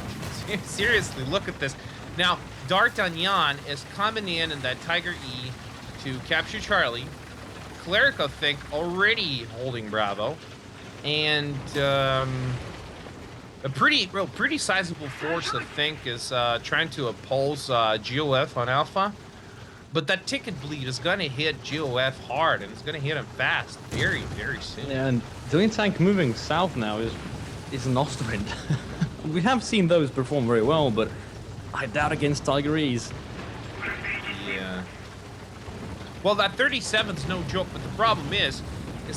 B: Seriously, look at this. Now, D'Artagnan is coming in that Tiger E to capture Charlie. Cleric, I think, already holding Bravo. And a pretty sizable force, I think, is trying to oppose GOF on Alpha. But that ticket bleed is going to hit GOF hard, and it's going to hit him fast, very soon.
C: Yeah, and doing tank moving south now is an Ostwind. We have seen those perform very well, but I doubt against Tigerese.
B: Yeah. Well, that 37's no joke, but the problem is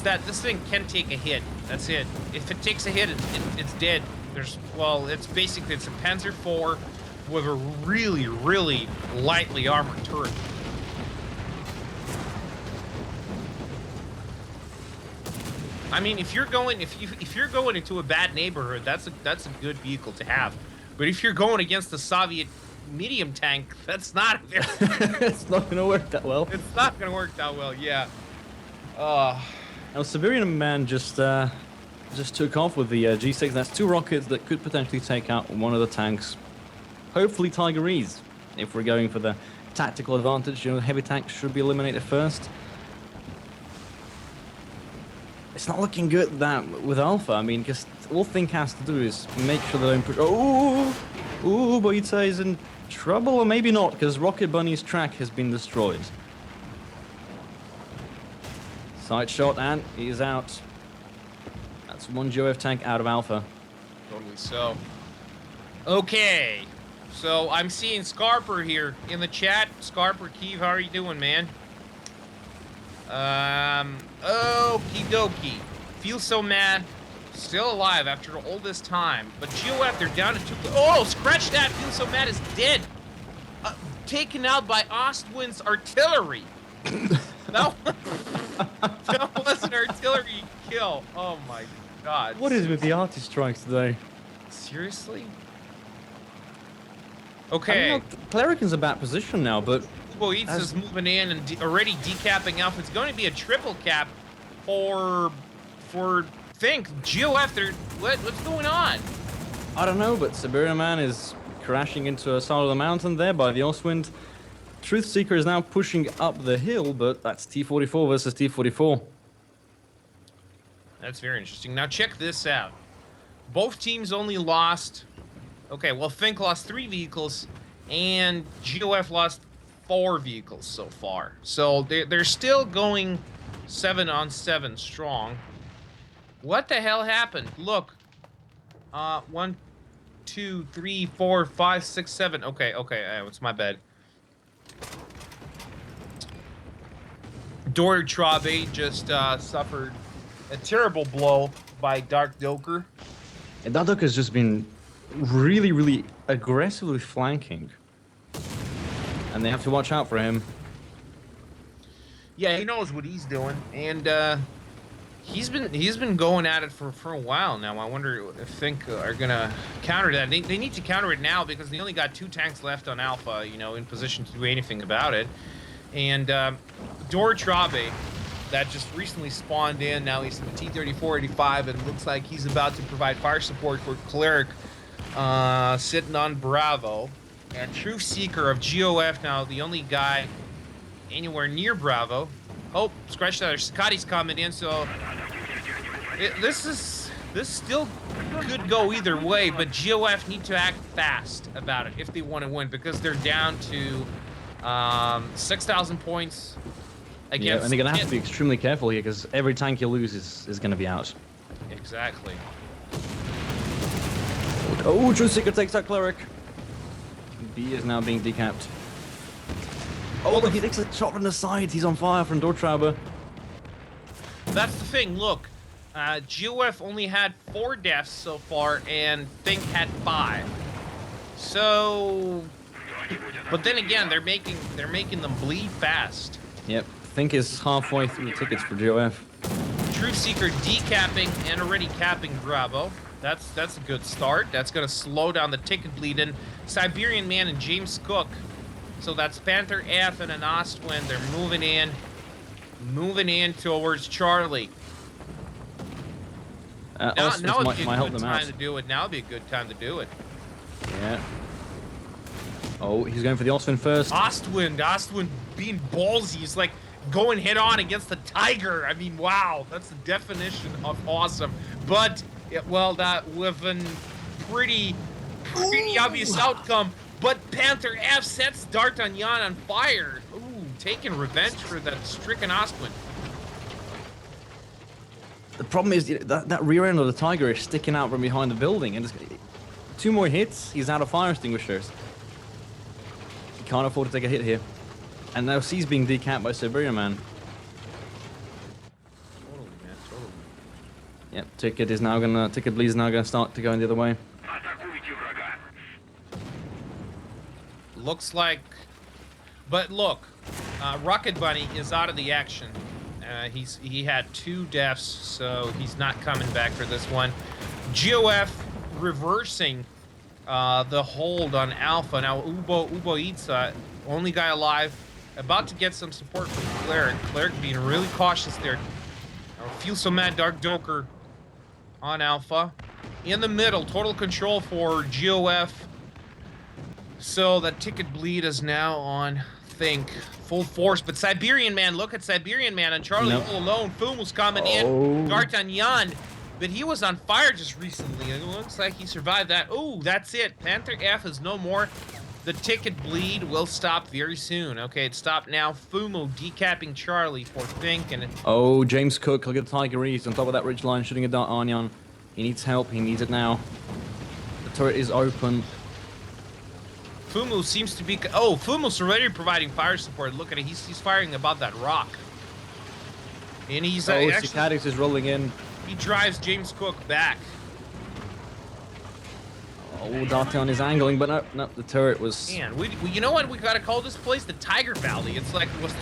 B: that this thing can take a hit. That's it. If it takes a hit, it's dead. It's basically a Panzer IV with a really lightly armored turret. I mean, if you're going into a bad neighborhood, that's a good vehicle to have. But if you're going against the Soviet medium tank, that's not.
C: It's not gonna work that well.
B: It's not gonna work that well. Yeah.
C: Now, Siberian Man just took off with the G6. That's 2 rockets that could potentially take out one of the tanks. Hopefully Tigerese, if we're going for the tactical advantage. You know, heavy tanks should be eliminated first. It's not looking good that with Alpha. I mean, just all Think has to do is make sure they don't push. Oh, Boita is in trouble, or maybe not, because Rocket Bunny's track has been destroyed. Side shot, and he's out. That's 1 GOF tank out of Alpha.
B: Totally so. Okay, so I'm seeing Scarper here in the chat. Scarper, Keeve, how are you doing, man? Okie dokie. Feel so mad. Still alive after all this time. But GOF, they're down to 2. Oh, scratch that. Feel so mad is dead. taken out by Ostwind's artillery. that was an artillery kill. Oh my god.
C: What is with the artist strikes today?
B: Seriously?
C: I
B: Okay.
C: mean, Cleric is a bad position now, but
B: Ubo Eats is moving in and already decapping Alpha. It's going to be a triple cap for Think. GOF, what's going on?
C: I don't know, but Siberian Man is crashing into a side of the mountain there by the Ostwind. Truthseeker is now pushing up the hill, but that's T-44 versus T-44.
B: That's very interesting. Now check this out. Both teams only lost... Okay, well, Think lost 3 vehicles, and GOF lost 4 vehicles so far. So they're still going 7-on-7 strong. What the hell happened? Look. 1, 2, 3, 4, 5, 6, 7. Okay, it's my bad. Warthunder.pro just suffered a terrible blow by Dark Doker.
C: And Dark has just been really, really aggressively flanking. And they have to watch out for him.
B: Yeah, he knows what he's doing, and he's been going at it for a while now. I wonder if Think are gonna counter that. They need to counter it now because they only got 2 tanks left on Alpha, you know, in position to do anything about it. And Warthunder.pro, that just recently spawned in. Now he's in the T-34-85, and looks like he's about to provide fire support for Cleric, sitting on Bravo. And Truthseeker of GOF now the only guy anywhere near Bravo. Oh, scratch that. Scotty's coming in, so this still could go either way, but GOF need to act fast about it if they want to win, because they're down to 6,000 points against...
C: Yeah, and they're going to have to be extremely careful here, because every tank you lose is going to be out.
B: Exactly.
C: Oh, Truthseeker takes that Cleric. B is now being decapped. Oh, look, he takes a shot from the side. He's on fire from Warthunder.
B: That's the thing. Look, GOF only had 4 deaths so far, and Think had 5. So, but then again, they're making them bleed fast.
C: Yep, Think is halfway through the tickets for GOF.
B: Truthseeker decapping and already capping Bravo. That's a good start. That's gonna slow down the ticket bleed. And Siberian Man and James Cook. So that's Panther F and an Ostwind. They're moving in towards Charlie. Now would be a good time to do it. Now would be a good time to do it.
C: Yeah. Oh, he's going for the Ostwind first.
B: Ostwind being ballsy. He's like going head on against the Tiger. I mean, wow, that's the definition of awesome. But well, that with a pretty obvious outcome. But Panther F sets D'Artagnan on fire. Ooh, taking revenge for that stricken Ostwind.
C: The problem is that rear end of the Tiger is sticking out from behind the building, and 2 more hits, he's out of fire extinguishers. He can't afford to take a hit here. And now C's being decapped by Siberian Man.
B: Totally, man, totally.
C: Yep, ticket bleed is now gonna start to go in the other way.
B: Looks like, but look, Rocket Bunny is out of the action. He had 2 deaths, so he's not coming back for this one. GOF reversing the hold on Alpha. Now Ubo Eats, only guy alive, about to get some support from Cleric. Cleric being really cautious there. Feel so mad, Dark Doker on Alpha. In the middle, total control for GOF. So that ticket bleed is now on Think full force, but Siberian Man, look at Siberian Man and Charlie all alone. Fumo's coming in. D'Artagnan, but he was on fire just recently. It looks like he survived that. Oh, that's it. Panther F is no more. The ticket bleed will stop very soon. Okay, it stopped now. Fumo decapping Charlie for Think, and
C: oh, James Cook, look at the Tiger East on top of that ridge line, shooting at D'Artagnan. He needs help. He needs it now. The turret is open.
B: Fumo seems to be... Oh, Fumo's already providing fire support. Look at it. He's firing above that rock. And he's...
C: Cicadix is rolling in.
B: He drives James Cook back.
C: Oh, Darton is angling, but no, the turret was...
B: Man, we you know what? We gotta call this place the Tiger Valley. It's like it was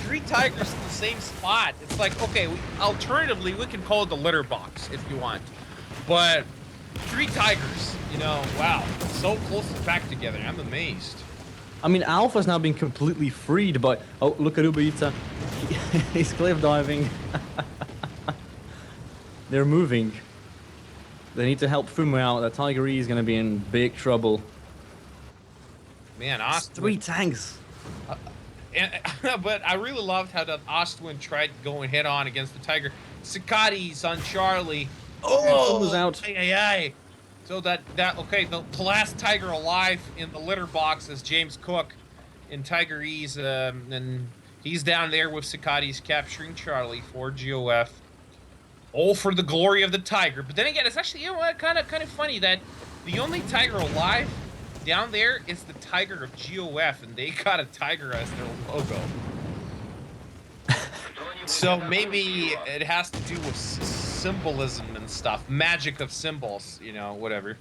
B: 3 tigers in the same spot. It's like, okay, alternatively, we can call it the litter box if you want. But 3 tigers, you know, wow. So close to back together. I'm amazed.
C: I mean, Alpha's now been completely freed by... Oh, look at Ubeita. He's cliff diving. They're moving. They need to help Fumu out. That Tiger E is going to be in big trouble.
B: Man,
C: It's
B: Ostwin.
C: 3 tanks.
B: But I really loved how that Ostwin tried going head on against the Tiger. Sakatis on Charlie.
C: Oh, Fumu's out.
B: Ay. So okay, the last Tiger alive in the litter box is James Cook in Tiger E's, and he's down there with Sakatis capturing Charlie for GOF. All for the glory of the Tiger. But then again, it's actually, you know what, kind of funny that the only Tiger alive down there is the Tiger of GOF, and they got a Tiger as their logo. So maybe it has to do with symbolism and stuff, magic of symbols, you know, whatever.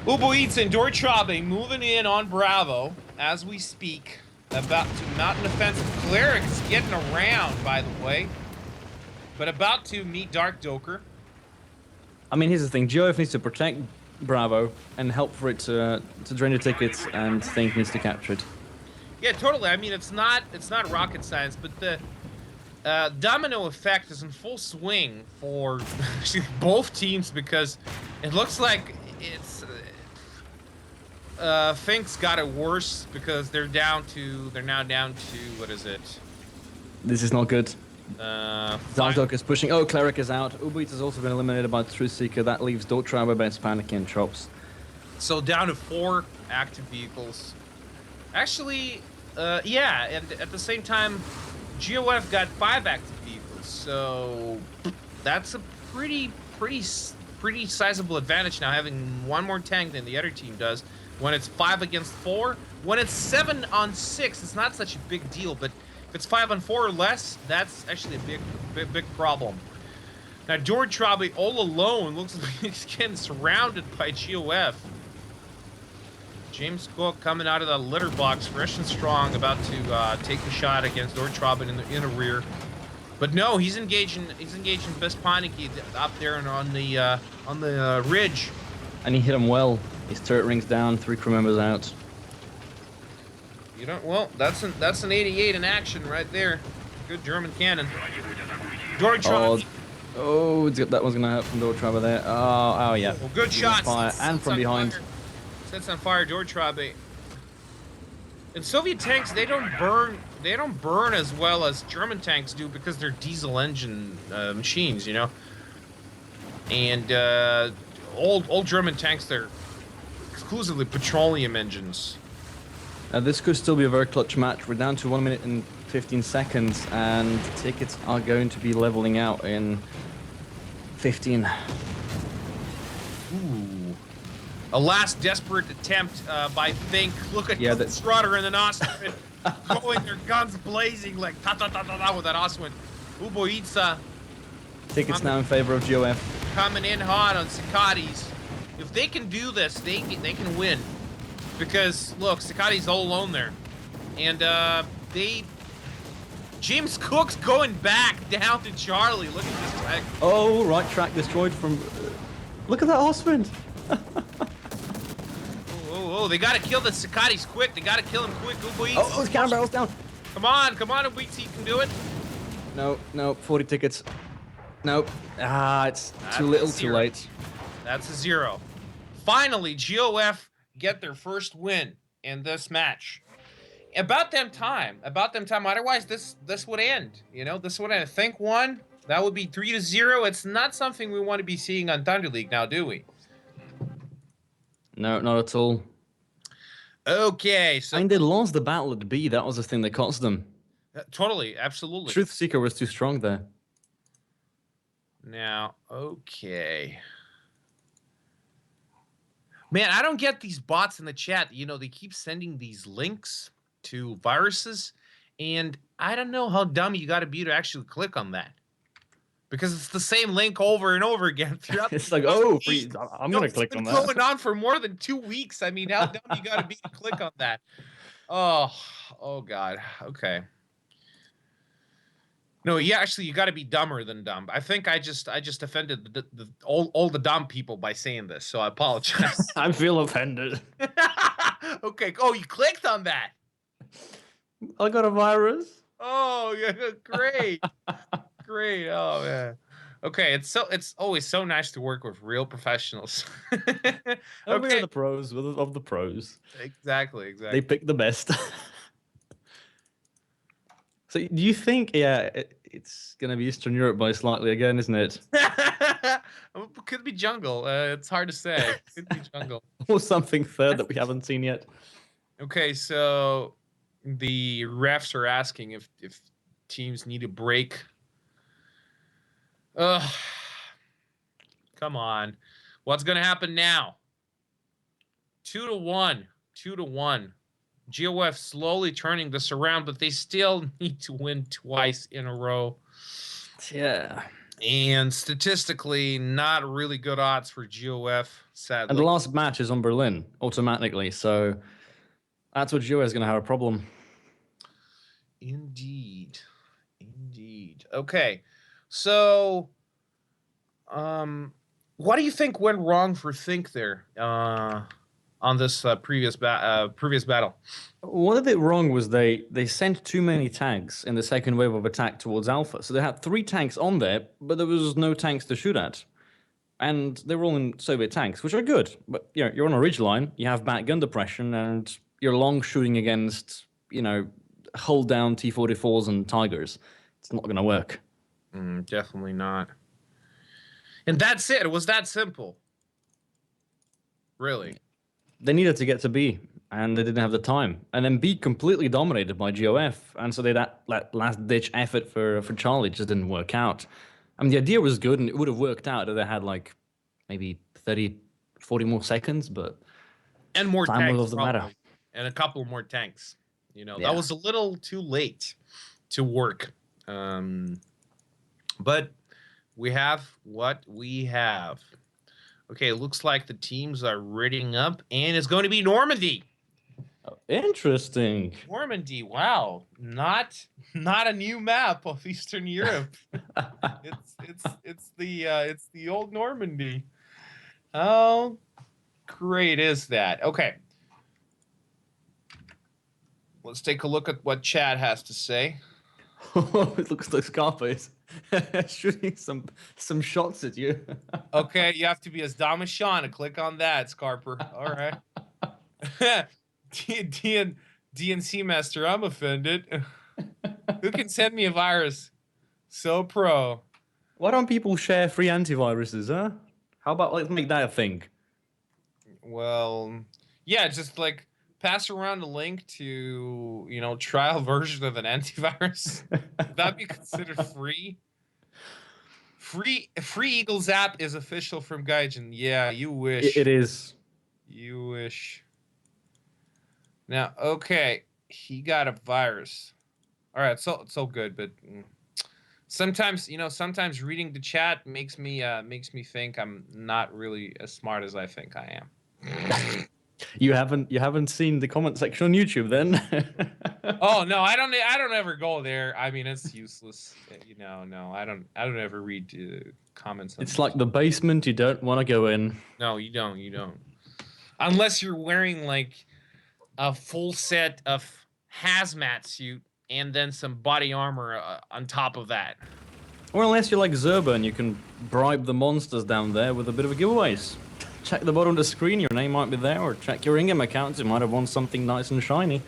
B: Uboitsa and Dortrabe moving in on Bravo as we speak, about to mount an offensive. Cleric's getting around, by the way, but about to meet Dark Doker.
C: I mean, here's the thing. GOF needs to protect Bravo and help for it to drain the tickets, and Think needs to capture it.
B: Yeah, totally. I mean, it's not rocket science, but the domino effect is in full swing for both teams, because it looks like it's Fink's got it worse because they're now down to what is it?
C: This is not good. Dark is pushing. Oh, Cleric is out. Ubeat has also been eliminated by Truth Seeker. That leaves Dortrabe, Best Panic, and Chops.
B: So down to 4 active vehicles. Actually, yeah, and at the same time, GOF got 5 active vehicles. So that's a pretty sizable advantage now, having 1 more tank than the other team does. When it's 5 against 4, when it's 7 on 6, it's not such a big deal. But if it's 5 on 4 or less, that's actually a big problem. Now Dortrabe all alone looks like he's getting surrounded by GOF. James Cook coming out of the litter box, fresh and strong, about to take the shot against Dortrabe in the rear. But no, he's engaging Vespaniki up there and on the ridge.
C: And he hit him well. His turret rings down, 3 crew members out.
B: You don't. Well, that's an 88 in action right there. Good German cannon. Dortrabe.
C: Oh, that was gonna hurt from Dortrabe there. Oh yeah.
B: Well, good shots.
C: Fire. And from behind.
B: Sets on fire Dortrabe. And Soviet tanks, they don't burn as well as German tanks do because they're diesel engine machines, you know. And old German tanks, they're exclusively petroleum engines.
C: This could still be a very clutch match. We're down to 1 minute and 15 seconds, and tickets are going to be leveling out in 15.
B: Ooh. A last desperate attempt by Fink. Look at Strutter and then Ostwin going their guns blazing like ta-ta-ta-ta-ta with that Ostwin. Uboitsa.
C: Tickets now in favor of GOF.
B: Coming in hot on Sakatis. If they can do this, they can win. Because, look, Sakati's all alone there. And James Cook's going back down to Charlie. Look at this track.
C: Oh, right track destroyed from... Look at that Ostwind.
B: Oh, they gotta kill the Sakatis quick. They gotta kill him quick.
C: Oh, his cannon barrel's down.
B: Come on, Ubeitsa, you can do it.
C: No, 40 tickets. Nope. It's too little, too late.
B: That's a 0. Finally, GOF get their first win in this match. About them time. Otherwise, this would end. You know, this would end. Think 1. That would be 3-0. It's not something we want to be seeing on Thunder League now, do we?
C: No, not at all.
B: Okay, so...
C: I mean, they lost the battle at B. That was the thing that cost them.
B: Totally, absolutely.
C: Truth Seeker was too strong there.
B: Now, okay. Man, I don't get these bots in the chat. You know, they keep sending these links to viruses, and I don't know how dumb you got to be to actually click on that. because it's the same link over and over again throughout.
C: It's
B: the
C: like, oh, free, I'm
B: No,
C: gonna
B: it's
C: click
B: been
C: on that.
B: going on for more than 2 weeks. I mean, how dumb you got to be to click on that? Oh God. Okay. No, yeah, actually, you got to be dumber than dumb. I think I just offended all the dumb people by saying this, so I apologize.
C: I feel offended.
B: Okay. Oh, you clicked on that.
C: I got a virus.
B: Oh, yeah, great, great. Oh man. Okay, it's always so nice to work with real professionals.
C: Oh, we're
B: Okay.
C: the pros of the pros.
B: Exactly.
C: They pick the best. So do you think, yeah, it's going to be Eastern Europe by slightly again, isn't it?
B: Could be jungle. It's hard to say. Could be jungle.
C: Or something third that we haven't seen yet?
B: Okay, so the refs are asking if teams need a break. Ugh. Come on. What's gonna happen now? 2-1. 2-1. GOF slowly turning this around, but they still need to win twice in a row.
C: Yeah.
B: And statistically, not really good odds for GOF, sadly.
C: And the last match is on Berlin automatically, so that's what Joe is going to have a problem.
B: Indeed. Okay. So, what do you think went wrong for Think there on this previous battle?
C: What they did wrong was they sent too many tanks in the second wave of attack towards Alpha. So they had 3 tanks on there, but there was no tanks to shoot at. And they were all in Soviet tanks, which are good. But you're on a ridge line, you have back gun depression, and you're long shooting against, hold down T-44s and Tigers. It's not going to work.
B: Definitely not. And that's it. It was that simple. Really.
C: They needed to get to B, and they didn't have the time. And then B completely dominated by GOF, and so that last-ditch effort for Charlie just didn't work out. I mean, the idea was good, and it would have worked out if they had, maybe 30, 40 more seconds, but...
B: And more
C: time
B: tanks,
C: was the matter.
B: And a couple more tanks.
C: Yeah.
B: That was a little too late to work. But we have what we have. Okay, it looks like the teams are readying up, and it's going to be Normandy.
C: Oh, interesting.
B: Normandy, wow, not a new map of Eastern Europe. it's the old Normandy. How great is that? Okay, let's take a look at what Chad has to say.
C: It looks like Scarface shooting some shots at you.
B: Okay, you have to be as dumb as Sean to click on that, Scarper. All right. DNC Master, I'm offended. Who can send me a virus? So pro.
C: Why don't people share free antiviruses, huh? How about let's make that a thing?
B: Well, yeah, just pass around a link to, trial version of an antivirus. Would that be considered free? Free Eagles app is official from Gaijin. Yeah, you wish.
C: It is.
B: You wish. Now, okay, he got a virus. All right, so good, but sometimes reading the chat makes me think I'm not really as smart as I think I am.
C: You haven't seen the comment section on YouTube then?
B: Oh no, I don't ever go there. I mean, it's useless. No, I don't ever read comments.
C: It's like the basement you don't want to go in.
B: No, you don't. Unless you're wearing a full set of hazmat suit and then some body armor on top of that.
C: Or unless you're like Zerba and you can bribe the monsters down there with a bit of a giveaways. Check the bottom of the screen, your name might be there, or check your in-game accounts, you might have won something nice and shiny.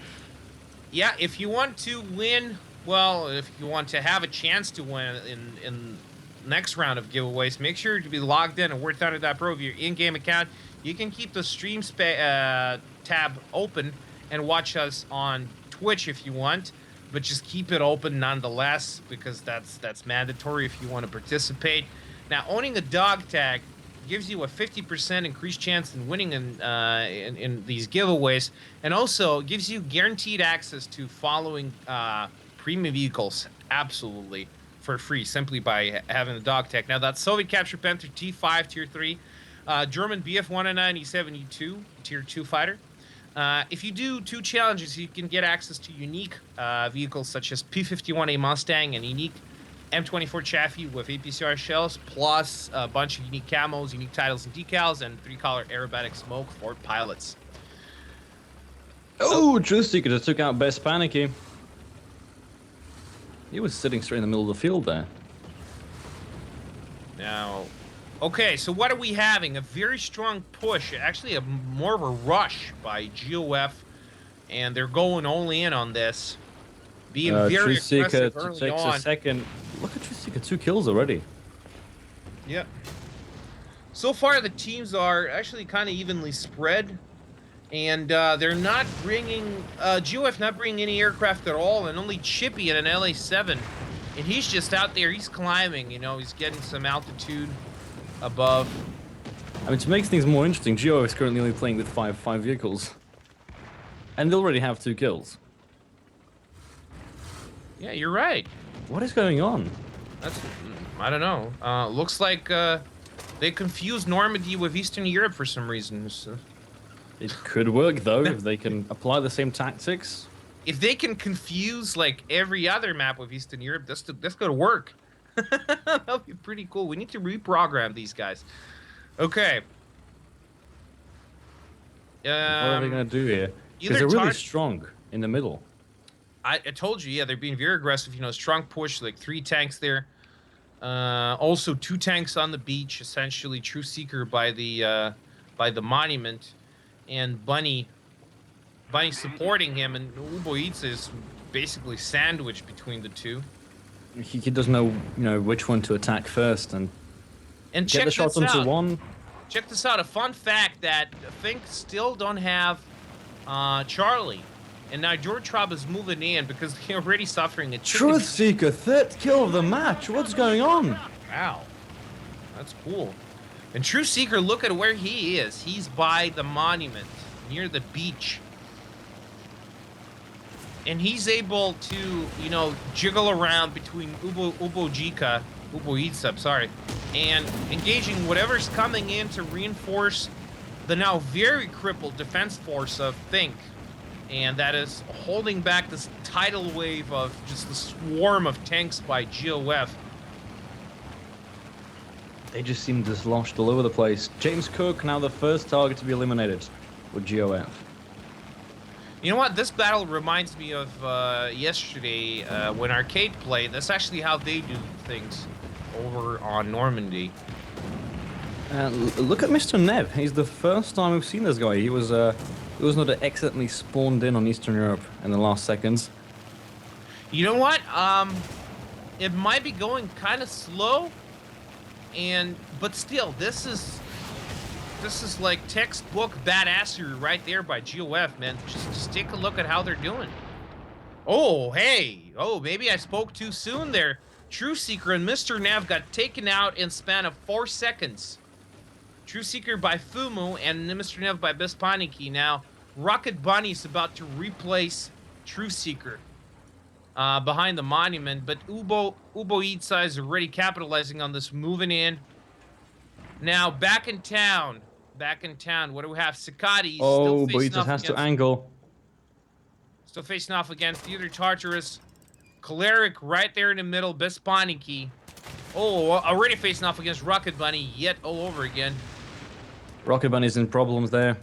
B: Yeah, if you want to win, well, if you want to have a chance to win in next round of giveaways, make sure to be logged in at Warthunder.pro with your in-game account. You can keep the stream tab open and watch us on Twitch if you want, but just keep it open nonetheless, because that's mandatory if you want to participate. Now, owning a dog tag gives you a 50% increased chance in winning in these giveaways, and also gives you guaranteed access to following premium vehicles absolutely for free simply by having the dog tech. Now that's Soviet Capture Panther T5 Tier 3, German BF 109E72 Tier 2 fighter. If you do 2 challenges, you can get access to unique vehicles such as P-51A Mustang and unique M24 Chaffee with APCR shells, plus a bunch of unique camos, unique titles and decals, and 3-color aerobatic smoke for pilots.
C: Oh, Truth Seeker just took out Best Panicky. He was sitting straight in the middle of the field there.
B: Now, okay, so what are we having? A very strong push, actually more of a rush by GOF, and they're going only in on this. Being very
C: Truth Seeker
B: aggressive early
C: takes
B: on.
C: a second. Look at Truth Seeker, 2 kills already.
B: Yep. So far, the teams are actually kind of evenly spread, and they're not bringing GOF not bringing any aircraft at all, and only Chippy in an LA-7, and he's just out there. He's climbing, you know, he's getting some altitude above.
C: I mean, to make things more interesting, GOF is currently only playing with five vehicles, and they already have 2 kills.
B: Yeah, you're right.
C: What is going on?
B: That's, I don't know. Looks like they confused Normandy with Eastern Europe for some reason. So.
C: It could work though if they can apply the same tactics.
B: If they can confuse like every other map with Eastern Europe, that's gonna work. That'll be pretty cool. We need to reprogram these guys. Okay.
C: What are they gonna do here? Because they're really strong in the middle.
B: I told you, yeah, they're being very aggressive. You know, strong push, like 3 tanks there. Also 2 tanks on the beach, essentially. True Seeker by the monument, and Bunny supporting him, and Uboitsa is basically sandwiched between the 2.
C: He doesn't know, you know, which one to attack first, and
B: check
C: get the shots onto one.
B: Check this out. A fun fact that Fink still don't have Charlie. And now George Traub is moving in because they're already suffering a
C: Truth Seeker, 3rd kill of the match. What's going on?
B: Wow. That's cool. And Truth Seeker, look at where he is. He's by the monument, near the beach. And he's able to, you know, jiggle around between Uboitsa, and engaging whatever's coming in to reinforce the now very crippled defense force of Fink. And that is holding back this tidal wave of just the swarm of tanks by GOF.
C: They just seem dislodged all over the place. James Cook, now the first target to be eliminated with GOF.
B: You know what? This battle reminds me of yesterday when Arcade played. That's actually how they do things over on Normandy.
C: Look at Mr. Nev. He's the first time we've seen this guy. He was not accidentally spawned in on Eastern Europe in the last seconds.
B: You know what? It might be going kind of slow, but still, this is like textbook badassery right there by GOF, man. Just take a look at how they're doing. Oh, hey. Oh, maybe I spoke too soon there. True Seeker and Mr. Nev got taken out in span of 4 seconds. True Seeker by Fumu and Mr. Nev by Bespaniki. Now, Rocket Bunny's about to replace True Seeker behind the monument, but Uboitsa is already capitalizing on this, moving in. Now, back in town. What do we have? Sakati still facing
C: Uboitsa
B: off
C: has to
B: against,
C: angle.
B: still facing off against Theater Tartarus. Choleric right there in the middle, Bespaniki. Oh, already facing off against Rocket Bunny yet all over again.
C: Rocket Bunny's in problems there.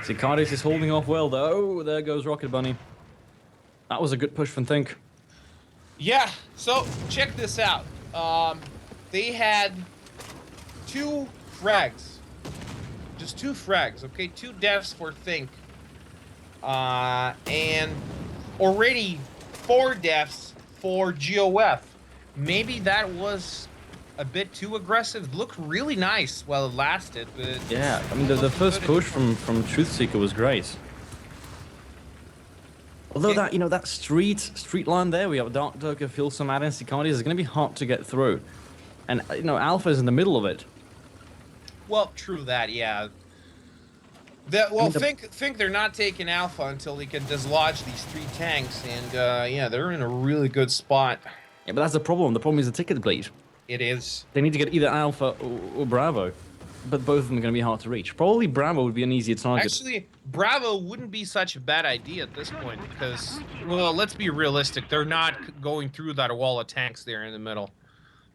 C: Sicardis is holding off well, though. Oh, there goes Rocket Bunny. That was a good push from Think.
B: Yeah, so check this out. They had 2 frags. Just 2 frags, okay? 2 deaths for Think. And already 4 deaths for GOF. Maybe that was a bit too aggressive. Looked really nice while it lasted, but
C: yeah, I mean the first push from Truth Seeker was great. Although that street line there, we have Dark Turker, Phil Samad, and Sicardis is going to be hard to get through, and Alpha's in the middle of it.
B: Well, true that, yeah. Think they're not taking Alpha until they can dislodge these 3 tanks, and yeah, they're in a really good spot.
C: Yeah, but that's the problem. The problem is the ticket bleed.
B: It is.
C: They need to get either Alpha or Bravo, but both of them are going to be hard to reach. Probably Bravo would be an easier target.
B: Actually, Bravo wouldn't be such a bad idea at this point because, well, let's be realistic. They're not going through that wall of tanks there in the middle.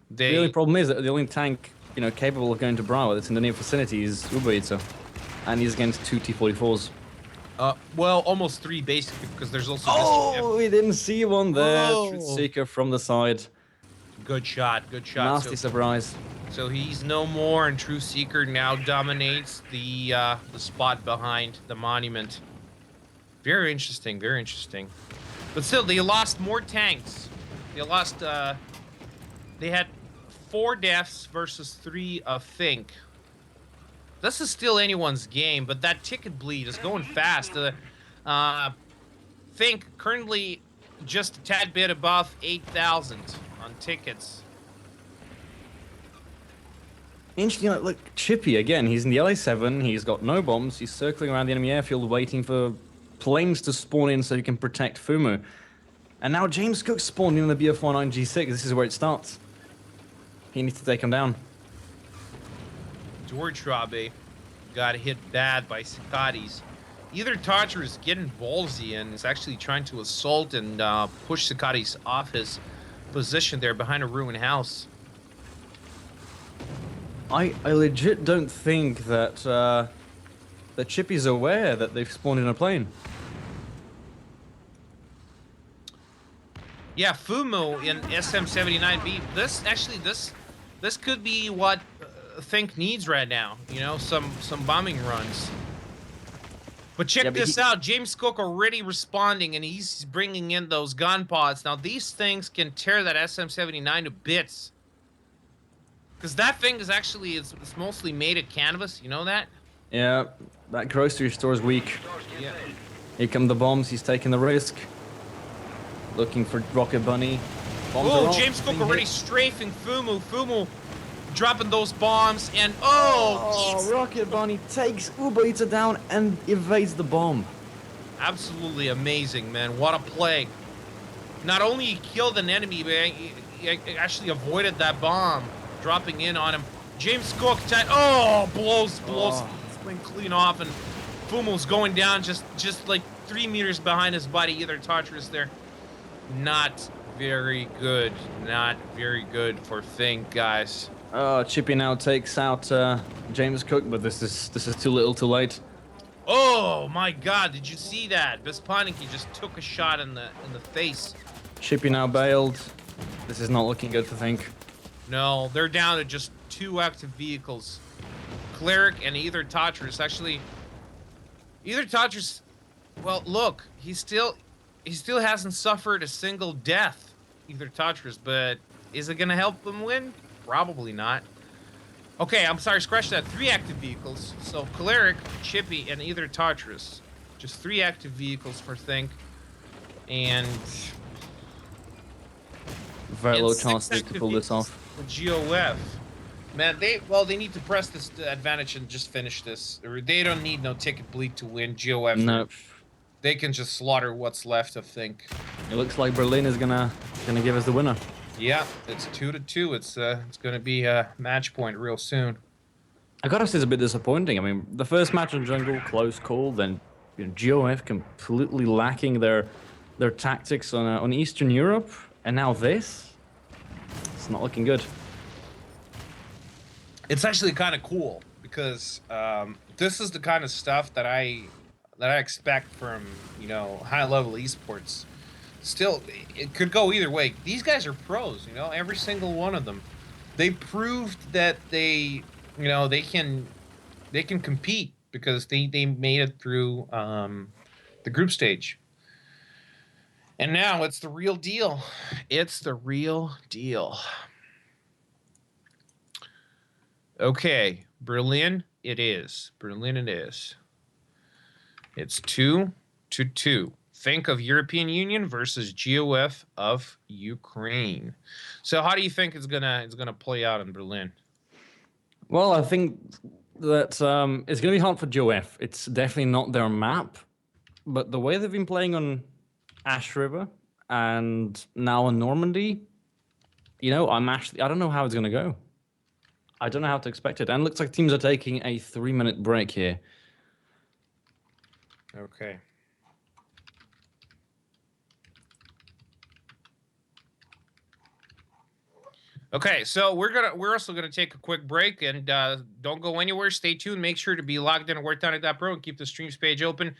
C: The only problem is that the only tank, capable of going to Bravo that's in the near vicinity is Uber, and he's against 2 T-44s.
B: Well, almost 3 basically because there's also.
C: Oh, we didn't see one there.
B: Whoa.
C: Truth Seeker from the side.
B: Good shot. Good shot.
C: Nasty surprise.
B: So he's no more, and True Seeker now dominates the spot behind the monument. Very interesting, very interesting. But still, they lost more tanks. They lost. They had 4 deaths versus 3 of Think. This is still anyone's game, but that ticket bleed is going fast. Think currently just a tad bit above 8,000 on tickets.
C: Interesting, look, Chippy again, he's in the LA-7, he's got no bombs, he's circling around the enemy airfield waiting for planes to spawn in so he can protect Fumu. And now James Cook spawned in the BF-19 G6, this is where it starts. He needs to take him down.
B: Dortrabe got hit bad by Cicadas. Either Tartar is getting ballsy and is actually trying to assault and push Cicadas off his position there behind a ruined house.
C: I legit don't think that that Chippy's aware that they've spawned in a plane.
B: Yeah, Fumu in SM-79B. This could be what Think needs right now. Some bombing runs. But check this out. James Cook already responding, and he's bringing in those gun pods. Now these things can tear that SM-79 to bits. Because that thing is actually, it's mostly made of canvas, you know that?
C: Yeah, that grocery store is weak.
B: Yeah.
C: Here come the bombs, he's taking the risk. Looking for Rocket Bunny. Bombs are
B: Oh,
C: off,
B: James Cook
C: being
B: already
C: hit.
B: strafing Fumu. Fumu dropping those bombs, and oh,
C: Rocket Bunny takes Uber down and evades the bomb.
B: absolutely amazing, man. What a play. Not only he killed an enemy, but he actually avoided that bomb dropping in on him. James Cook, blows this thing clean off, and Fumu's going down just like 3 meters behind his buddy. Either Tartarus there. Not very good. Not very good for Think, guys.
C: Chippy now takes out James Cook, but this is too little, too late.
B: Oh my God! Did you see that? Vespaniki just took a shot in the face.
C: Chippy now bailed. This is not looking good for Think.
B: No, they're down to just 2 active vehicles. Cleric and either Tartarus. Actually, either Tartarus. Well, look, he still hasn't suffered a single death. Either Tartarus, but is it gonna help them win? Probably not. Okay, I'm sorry, scratch that. 3 active vehicles. So Cleric, Chippy, and either Tartarus. Just 3 active vehicles for Think. And
C: Very low
B: 6
C: chance to
B: active
C: pull this
B: vehicles
C: off.
B: for GOF. Man, they need to press this advantage and just finish this. They don't need no ticket bleed to win. GOF.
C: No.
B: They can just slaughter what's left of Think.
C: It looks like Berlin is gonna give us the winner.
B: Yeah, it's 2-2. It's gonna be a match point real soon.
C: I gotta say it's a bit disappointing. I mean, the first match on Jungle, close call, then GOF completely lacking their tactics on Eastern Europe, and now this. It's not looking good.
B: It's actually kind of cool because this is the kind of stuff that I expect from high-level esports. Still, it could go either way. These guys are pros, every single one of them. They proved that they can compete because they made it through the group stage. And now it's the real deal. It's the real deal. Okay, Berlin it is. Berlin it is. It's 2-2. Think of European Union versus GOF of Ukraine. So how do you think it's gonna play out in Berlin?
C: Well, I think that it's gonna be hard for GOF. It's definitely not their map, but the way they've been playing on Ash River and now on Normandy, I don't know how it's going to go. I don't know how to expect it. And it looks like teams are taking a 3-minute break here.
B: Okay. Okay, so we're also gonna take a quick break, and don't go anywhere. Stay tuned. Make sure to be logged in at Warthunder.pro and keep the streams page open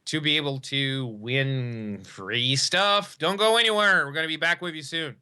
B: to be able to win free stuff. Don't go anywhere. We're gonna be back with you soon.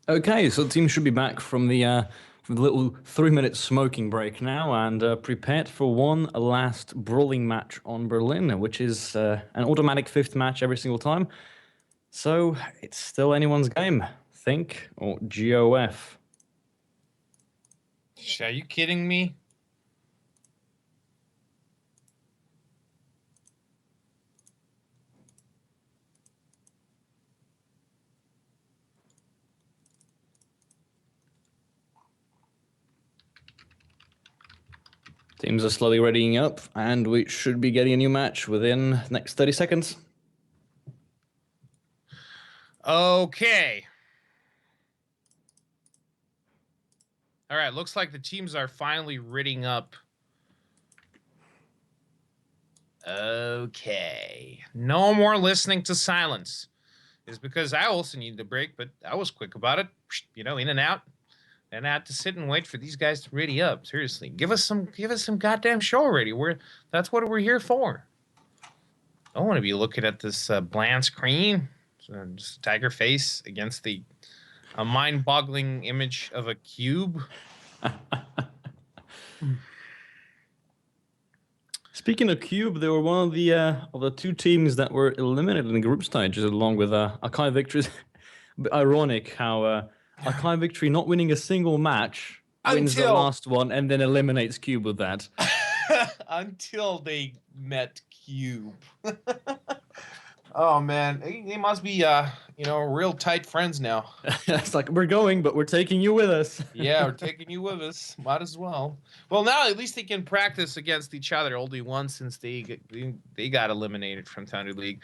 C: Okay, so the team should be back from the little 3-minute smoking break now and prepared for one last brawling match on Berlin, which is an automatic 5th match every single time. So it's still anyone's game. Think or GOF.
B: Are you kidding me?
C: Teams are slowly readying up, and we should be getting a new match within the next 30 seconds.
B: Okay. All right, looks like the teams are finally ridding up. Okay. No more listening to silence. It's because I also needed a break, but I was quick about it. You know, in and out. And I had to sit and wait for these guys to ready up. Seriously. Give us some goddamn show already. That's what we're here for. I don't want to be looking at this bland screen. Just tiger face against a mind-boggling image of a cube.
C: Speaking of Cube, they were one of the 2 teams that were eliminated in the group stages, along with Akai Victory. Ironic how Akai Victory not winning a single match wins the last one and then eliminates Cube with that.
B: Until they met Cube. Oh man, they must be real tight friends now.
C: It's like, we're going, but we're taking you with us.
B: Yeah, we're taking you with us. Might as well. Well, now at least they can practice against each other only once since they got eliminated from Thunder League.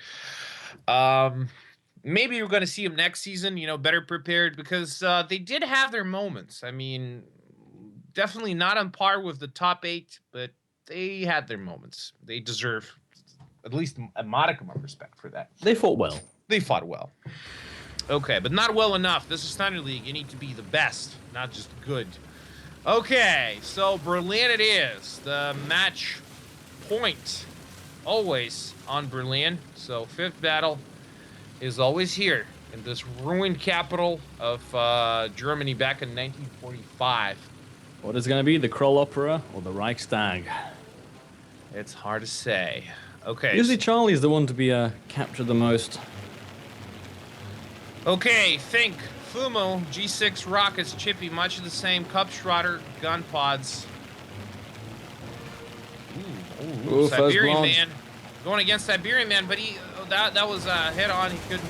B: Maybe we're going to see them next season, better prepared, because they did have their moments. I mean, definitely not on par with the top 8, but they had their moments. They deserve at least a modicum of respect for that.
C: They fought well.
B: They fought well. Okay, but not well enough. This is Thunder League. You need to be the best, not just good. Okay, so Berlin it is. The match point always on Berlin. So 5th battle is always here in this ruined capital of Germany back in 1945.
C: What is going to be, the Kroll Opera or the Reichstag?
B: It's hard to say. Okay.
C: Usually Charlie is the one to be captured the most.
B: Okay, think Fumo, G6 rockets, Chippy, much of the same. Kupschrotter, gun pods. Ooh, Siberian Man. Going against Siberian Man, but that was head on. He couldn't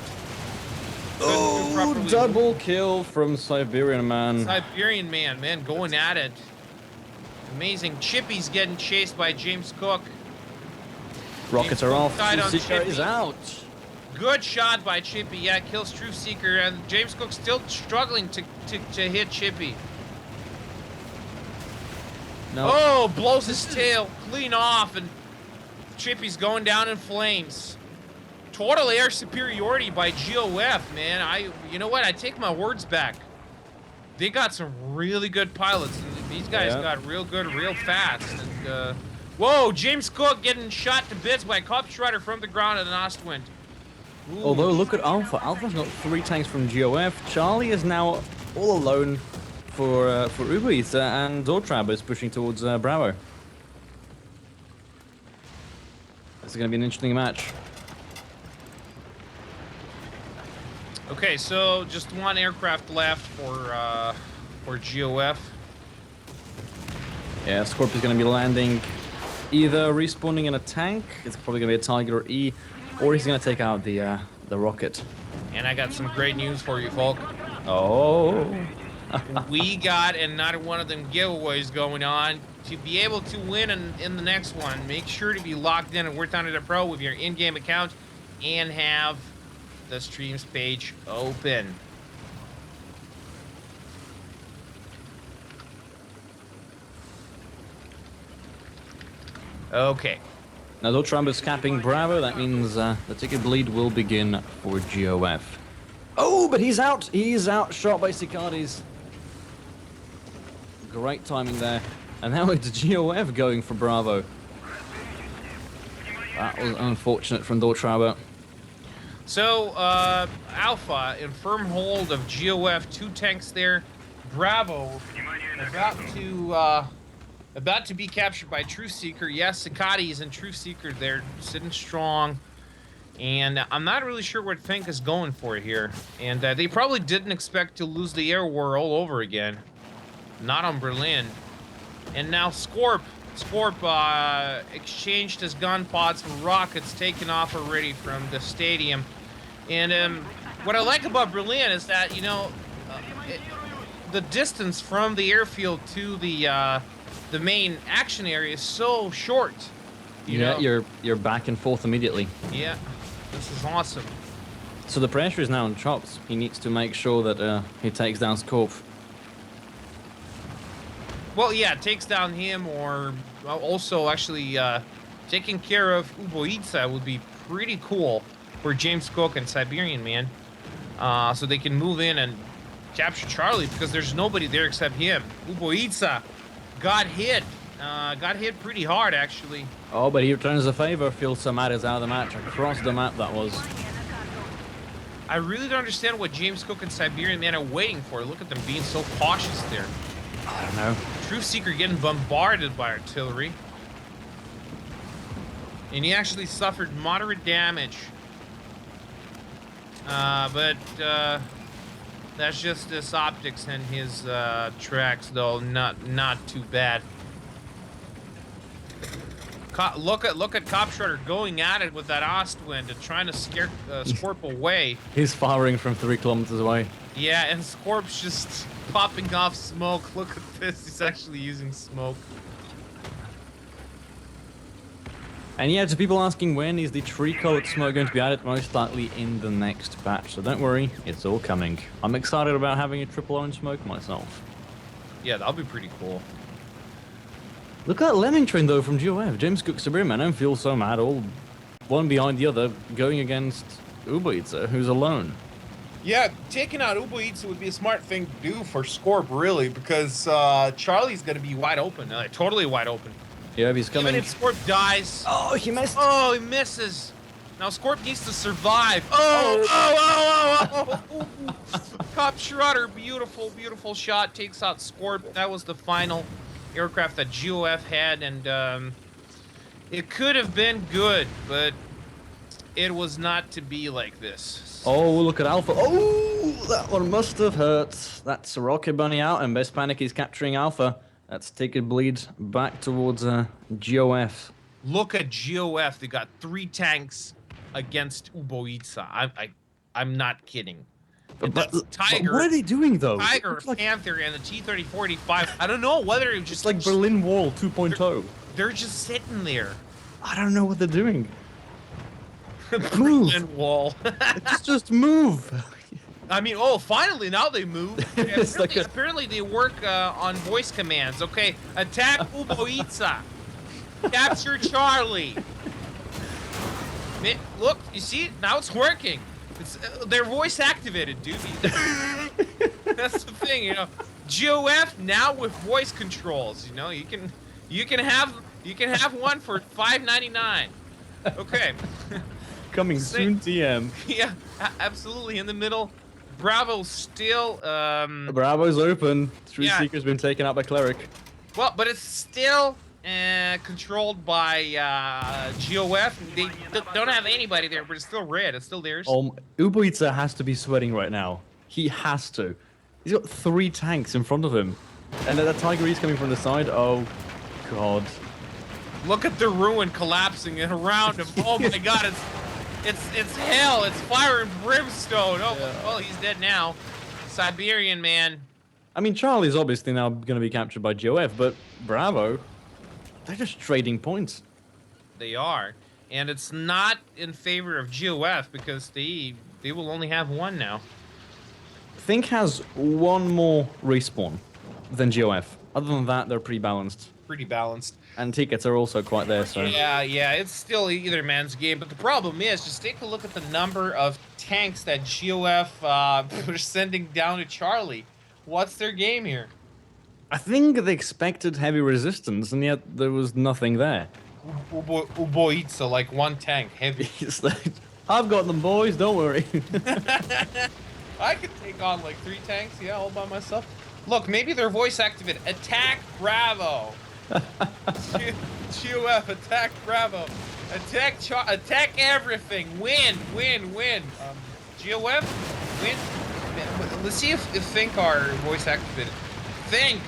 B: do properly.
C: Double kill from Siberian Man.
B: Siberian Man, going at it. Amazing. Chippy's getting chased by James Cook.
C: Rockets are off.
B: Truthseeker
C: is out.
B: Good shot by Chippy. Yeah, kills Truthseeker, and James Cook still struggling to hit Chippy.
C: No.
B: Oh, blows his tail clean off, and Chippy's going down in flames. Total air superiority by GOF, man. You know what? I take my words back. They got some really good pilots. And these guys got real good, real fast. And whoa, James Cook getting shot to bits by Kupschrotter from the ground at an Ostwind. Ooh.
C: Although, look at Alpha. Alpha's got 3 tanks from GOF. Charlie is now all alone for Uber Eats, and Dortrab is pushing towards Bravo. This is going to be an interesting match.
B: Okay, so just 1 aircraft left for GOF.
C: Yeah, Scorp is going to be landing, either respawning in a tank. It's probably going to be a Tiger or E, or he's going to take out the rocket.
B: And I got some great news for you, folk.
C: Oh.
B: We got another one of them giveaways going on. To be able to win in the next one, make sure to be logged in at Warthunder.pro with your in-game account and have the streams page open. Okay.
C: Now, though Trump is capping Bravo, that means the ticket bleed will begin for GOF. Oh, but he's out! He's out, shot by Cicades. Great timing there. And now it's GOF going for Bravo. That was unfortunate from Dortrauber.
B: So, Alpha in firm hold of GOF, 2 tanks there. Bravo about to be captured by Truth Seeker. Yes, Sakati's and Truth Seeker there, sitting strong. And I'm not really sure what Fink is going for here. And they probably didn't expect to lose the air war all over again. Not on Berlin. And now Scorp exchanged his gun pods for rockets taken off already from the stadium. And what I like about Berlin is that, you know, the distance from the airfield to the main action area is so short. You know?
C: You're back and forth immediately.
B: Yeah, this is awesome.
C: So the pressure is now on Chops. He needs to make sure that he takes down Scorp.
B: Well, yeah, takes down him, or also actually taking care of Uboitsa would be pretty cool for James Cook and Siberian Man. So they can move in and capture Charlie, because there's nobody there except him. Uboitsa got hit pretty hard, actually.
C: Oh, but he returns the favor. Phil Samara's out of the match. Across the map, that was.
B: I really don't understand what James Cook and Siberian Man are waiting for. Look at them being so cautious there.
C: I don't know.
B: Truth Seeker getting bombarded by artillery. And he actually suffered moderate damage. But that's just his optics and his tracks, though. Not too bad. Look at Cop Shredder going at it with that Ostwind and trying to scare Scorp away.
C: He's firing from 3 kilometers away.
B: Yeah, and Scorp's just popping off smoke. Look at this. He's actually using smoke.
C: And yeah, to people asking when is the tree-colored smoke going to be added, most likely in the next batch. So don't worry, it's all coming. I'm excited about having a triple orange smoke myself.
B: Yeah, that'll be pretty cool.
C: Look at that lemming train though from GOF. James Cook, Siberian, I don't feel so mad. All one behind the other, going against Uboitsa, who's alone.
B: Yeah, taking out Uboitsa would be a smart thing to do for Scorp, really, because Charlie's going to be wide open, totally wide open.
C: Yeah, he's coming.
B: Even if Scorp dies...
C: Oh, he missed!
B: Oh, he misses! Now Scorp needs to survive. Oh! Cop Shredder, beautiful, beautiful shot, takes out Scorp. That was the final aircraft that GOF had, and it could have been good, but it was not to be like this.
C: Oh, look at Alpha. Oh, that one must have hurt. That's a Rocket Bunny out, and Best Panic is capturing Alpha. That's taking bleed back towards GOF.
B: Look at GOF. They got 3 tanks against Uboitsa. I'm not kidding.
C: But
B: Tiger.
C: What are they doing though?
B: Tiger, Panther, and the T-3485. I don't know whether it just
C: like Berlin Wall 2.0.
B: They're just sitting there.
C: I don't know what they're doing.
B: Berlin Wall.
C: just move.
B: I mean, oh, finally, now they move. Apparently they work on voice commands. Okay, attack Uboitsa. Capture Charlie. Look, you see? Now it's working. They're voice activated, dude. That's the thing, you know. GOF now with voice controls. You know, you can have one for $5.99. Okay.
C: Coming soon, TM.
B: Yeah, absolutely. In the middle. Bravo's still.
C: Bravo's open. Truth Seeker's been taken out by Cleric.
B: Well, but it's still controlled by GOF. They don't have anybody there, but it's still red. It's still theirs.
C: Uboitsa has to be sweating right now. He has to. He's got 3 tanks in front of him. And that Tiger is coming from the side. Oh, God.
B: Look at the ruin collapsing and around him. Oh, my God. It's hell. It's fire and brimstone. Oh, yeah. Well, he's dead now. Siberian Man.
C: I mean, Charlie's obviously now going to be captured by GOF, but Bravo, they're just trading points.
B: They are. And it's not in favor of GOF because they will only have 1 now.
C: Think has 1 more respawn than GOF. Other than that, they're pretty balanced.
B: Pretty balanced.
C: And tickets are also quite there, so...
B: Yeah, it's still either man's game. But the problem is, just take a look at the number of tanks that GOF are sending down to Charlie. What's their game here?
C: I think they expected heavy resistance, and yet there was nothing there.
B: Uboitsa, like 1 tank, heavy.
C: I've got them, boys. Don't worry.
B: I could take on like 3 tanks, yeah, all by myself. Look, maybe they're voice activated. Attack Bravo. GOF, attack Bravo. Attack everything. Win. GOF, win. Let's see if Think are voice activated. Think.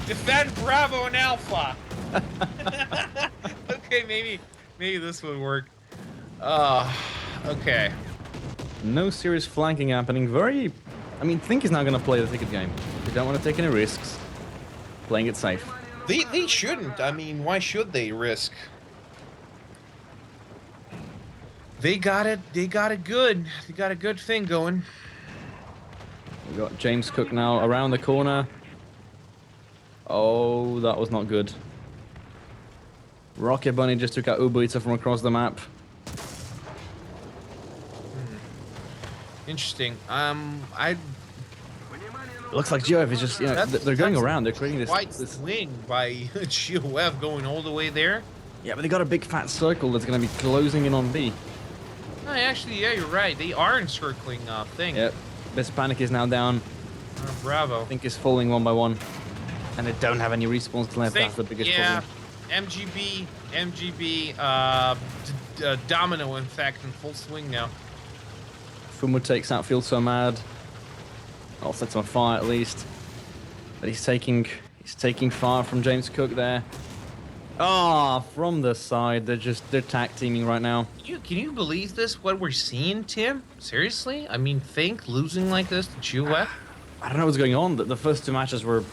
B: Defend Bravo and Alpha. Okay, maybe this would work. Okay.
C: No serious flanking happening. I mean, Think is now going to play the ticket game. They don't want to take any risks. Playing it safe.
B: They shouldn't. I mean, why should they risk? They got it good. They got a good thing going.
C: We got James Cook now around the corner. Oh, that was not good. Rocket Bunny just took out Uber Eats from across the map.
B: Interesting.
C: Looks like GOF is just, they're going around. They're creating this
B: Quite swing by GOF going all the way there.
C: Yeah, but they got a big fat circle that's going to be closing in on B.
B: Oh, actually, yeah, you're right. They are encircling Thing.
C: Yep. Best Panic is now down.
B: Bravo.
C: Think is falling one by one. And they don't have any respawns left. That's the biggest problem.
B: MGB, Domino, in fact, in full swing now.
C: Fumu takes out Field So Mad. I'll set him on fire at least. But he's taking fire from James Cook there. From the side. They're tag teaming right now.
B: Can you believe this? What we're seeing, Tim? Seriously? I mean, Think losing like this to GOF?
C: I don't know what's going on. The first 2 matches were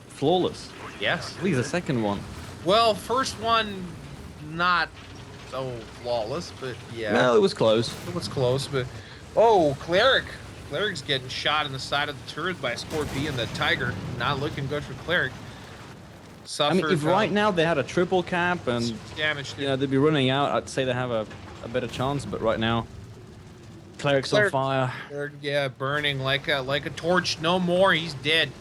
C: flawless.
B: Yes.
C: At least the second one.
B: Well, first one, not so flawless, but yeah.
C: Well, it was close.
B: It was close, but... Oh, Cleric. Cleric's getting shot in the side of the turret by Scorpion and the Tiger. Not looking good for Cleric.
C: I mean, if right now they had a triple cap and
B: damage,
C: they'd be running out, I'd say they have a better chance. But right now, Cleric's on fire.
B: Yeah, burning like a torch. No more. He's dead.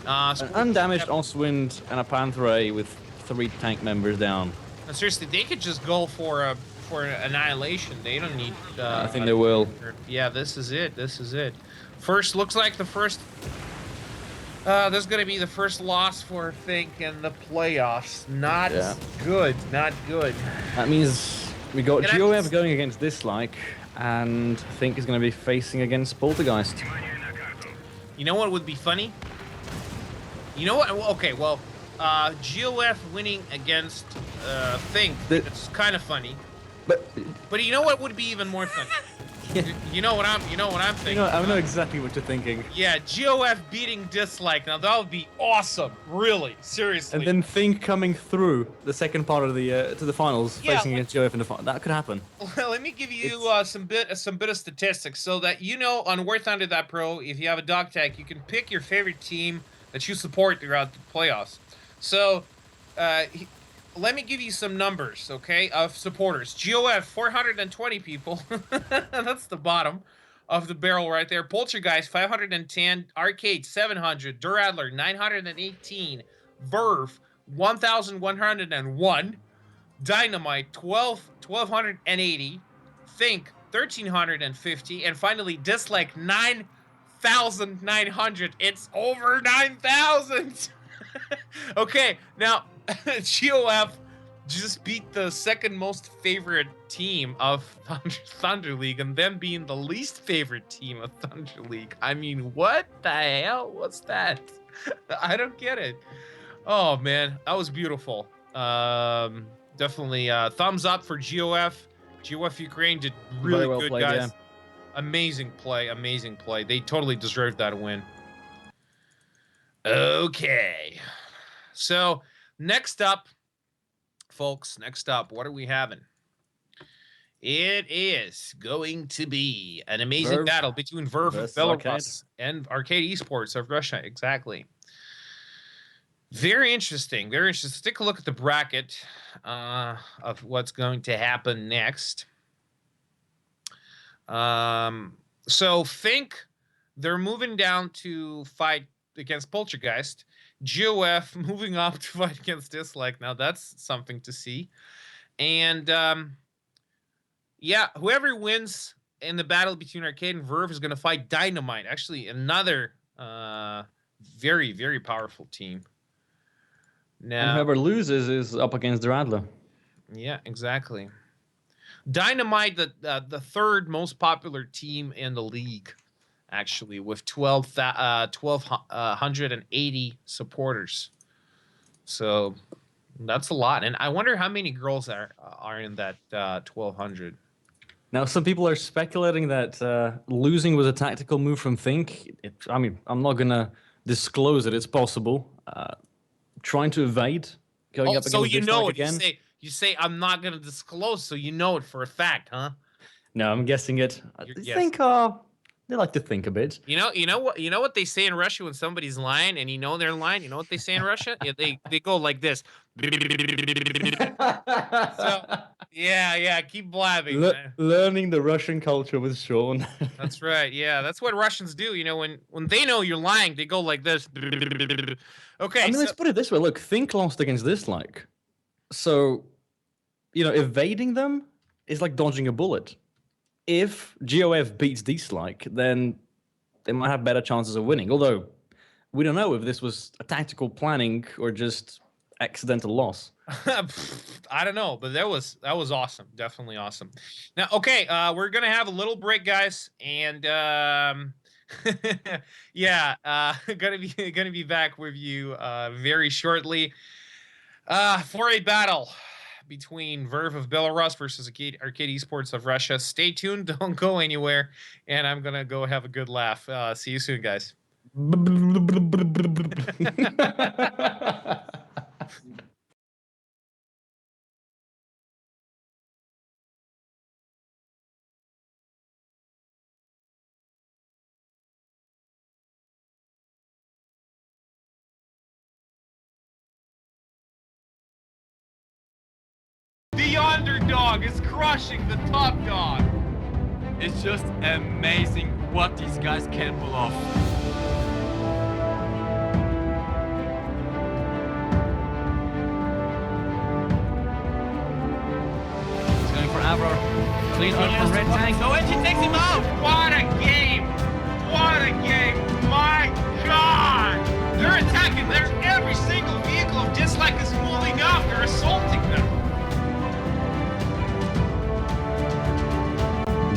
C: An undamaged Oswind and a Panther with 3 tank members down.
B: Seriously, they could just go for annihilation. They don't need.
C: I think they will.
B: Yeah, this is it. First, looks like the first. This is gonna be the first loss for Think in the playoffs. Not good. Not good.
C: That means we got GOF going against Dislike, and Think is going to be facing against Poltergeist.
B: You know what would be funny? You know what? Okay, well, GOF winning against Think. It's kind of funny. But you know what would be even more funny? You know what I'm thinking.
C: I know exactly what you're thinking.
B: Yeah, GOF beating Dislike. Now that would be awesome. Really, seriously.
C: And then Think coming through the second part of the to the finals, facing against GOF in the final. That could happen.
B: Let me give you some bit of statistics so that on Warthunder.pro, if you have a dog tag, you can pick your favorite team that you support throughout the playoffs. So, let me give you some numbers, okay, of supporters. GOF, 420 people. That's the bottom of the barrel right there. Poltergeist, 510. Arcade, 700. Duradler, 918. Verve, 1,101. Dynamite, 1,280. Think, 1,350. And finally, Dislike, 9,900. It's over 9,000. Okay, now... GOF just beat the second most favorite team of Thunder League and them being the least favorite team of Thunder League. I mean, what the hell? What's that? I don't get it. Oh, man. That was beautiful. Definitely thumbs up for GOF. GOF Ukraine did really good,
C: played,
B: guys.
C: Yeah.
B: Amazing play. Amazing play. They totally deserved that win. Okay. So... Next up, folks, what are we having? It is going to be an amazing battle between Verve of Belarus and Arcade Esports of Russia. Exactly. Very interesting. Very interesting. Let's take a look at the bracket of what's going to happen next. So Think they're moving down to fight against Poltergeist. GOF moving up to fight against Dislike. Now that's something to see. And Yeah, whoever wins in the battle between Arcade and Verve is going to fight Dynamite. Actually, another very, very powerful team.
C: And
B: Now,
C: whoever loses is up against Radler.
B: yeah, exactly. Dynamite, the third most popular team in the league, actually, with 1,280 supporters. So that's a lot. And I wonder how many girls are in that 1,200.
C: Now, some people are speculating that losing was a tactical move from Think. I mean, I'm not going to disclose it. It's possible. Trying to evade going up against
B: So you
C: Dislike
B: know it.
C: again.
B: You say I'm not going to disclose, so you know it for a fact, huh?
C: No, I'm guessing it.
B: You're
C: I
B: guessing.
C: think they like to think a bit.
B: You know what they say in Russia when somebody's lying and you know they're lying. You know what they say in Russia? Yeah, they go like this. So yeah, keep blabbing. Man.
C: Learning the Russian culture with Sean.
B: That's right. Yeah, that's what Russians do. You know, when they know you're lying, they go like this. Okay.
C: I mean,
B: so,
C: let's put it this way. Look, Think lost against Dislike. So, evading them is like dodging a bullet. If GOF beats Dislike, then they might have better chances of winning. Although, we don't know if this was a tactical planning or just accidental loss.
B: I don't know, but that was awesome. Definitely awesome. Now, okay, we're gonna have a little break, guys, and yeah, gonna be back with you very shortly for a battle between Verve of Belarus versus Arcade Esports of Russia. Stay tuned, don't go anywhere, and I'm gonna go have a good laugh. See you soon, guys. The underdog is crushing the top dog.
A: It's just amazing what these guys can pull off. He's going for Avro. Clean run from Red Tank.
B: So ENG takes him out. What a game! What a game! My God! They're attacking. Every single vehicle of Dislike is moving up. They're assaulting them.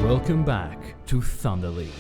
D: Welcome back to Thunder League.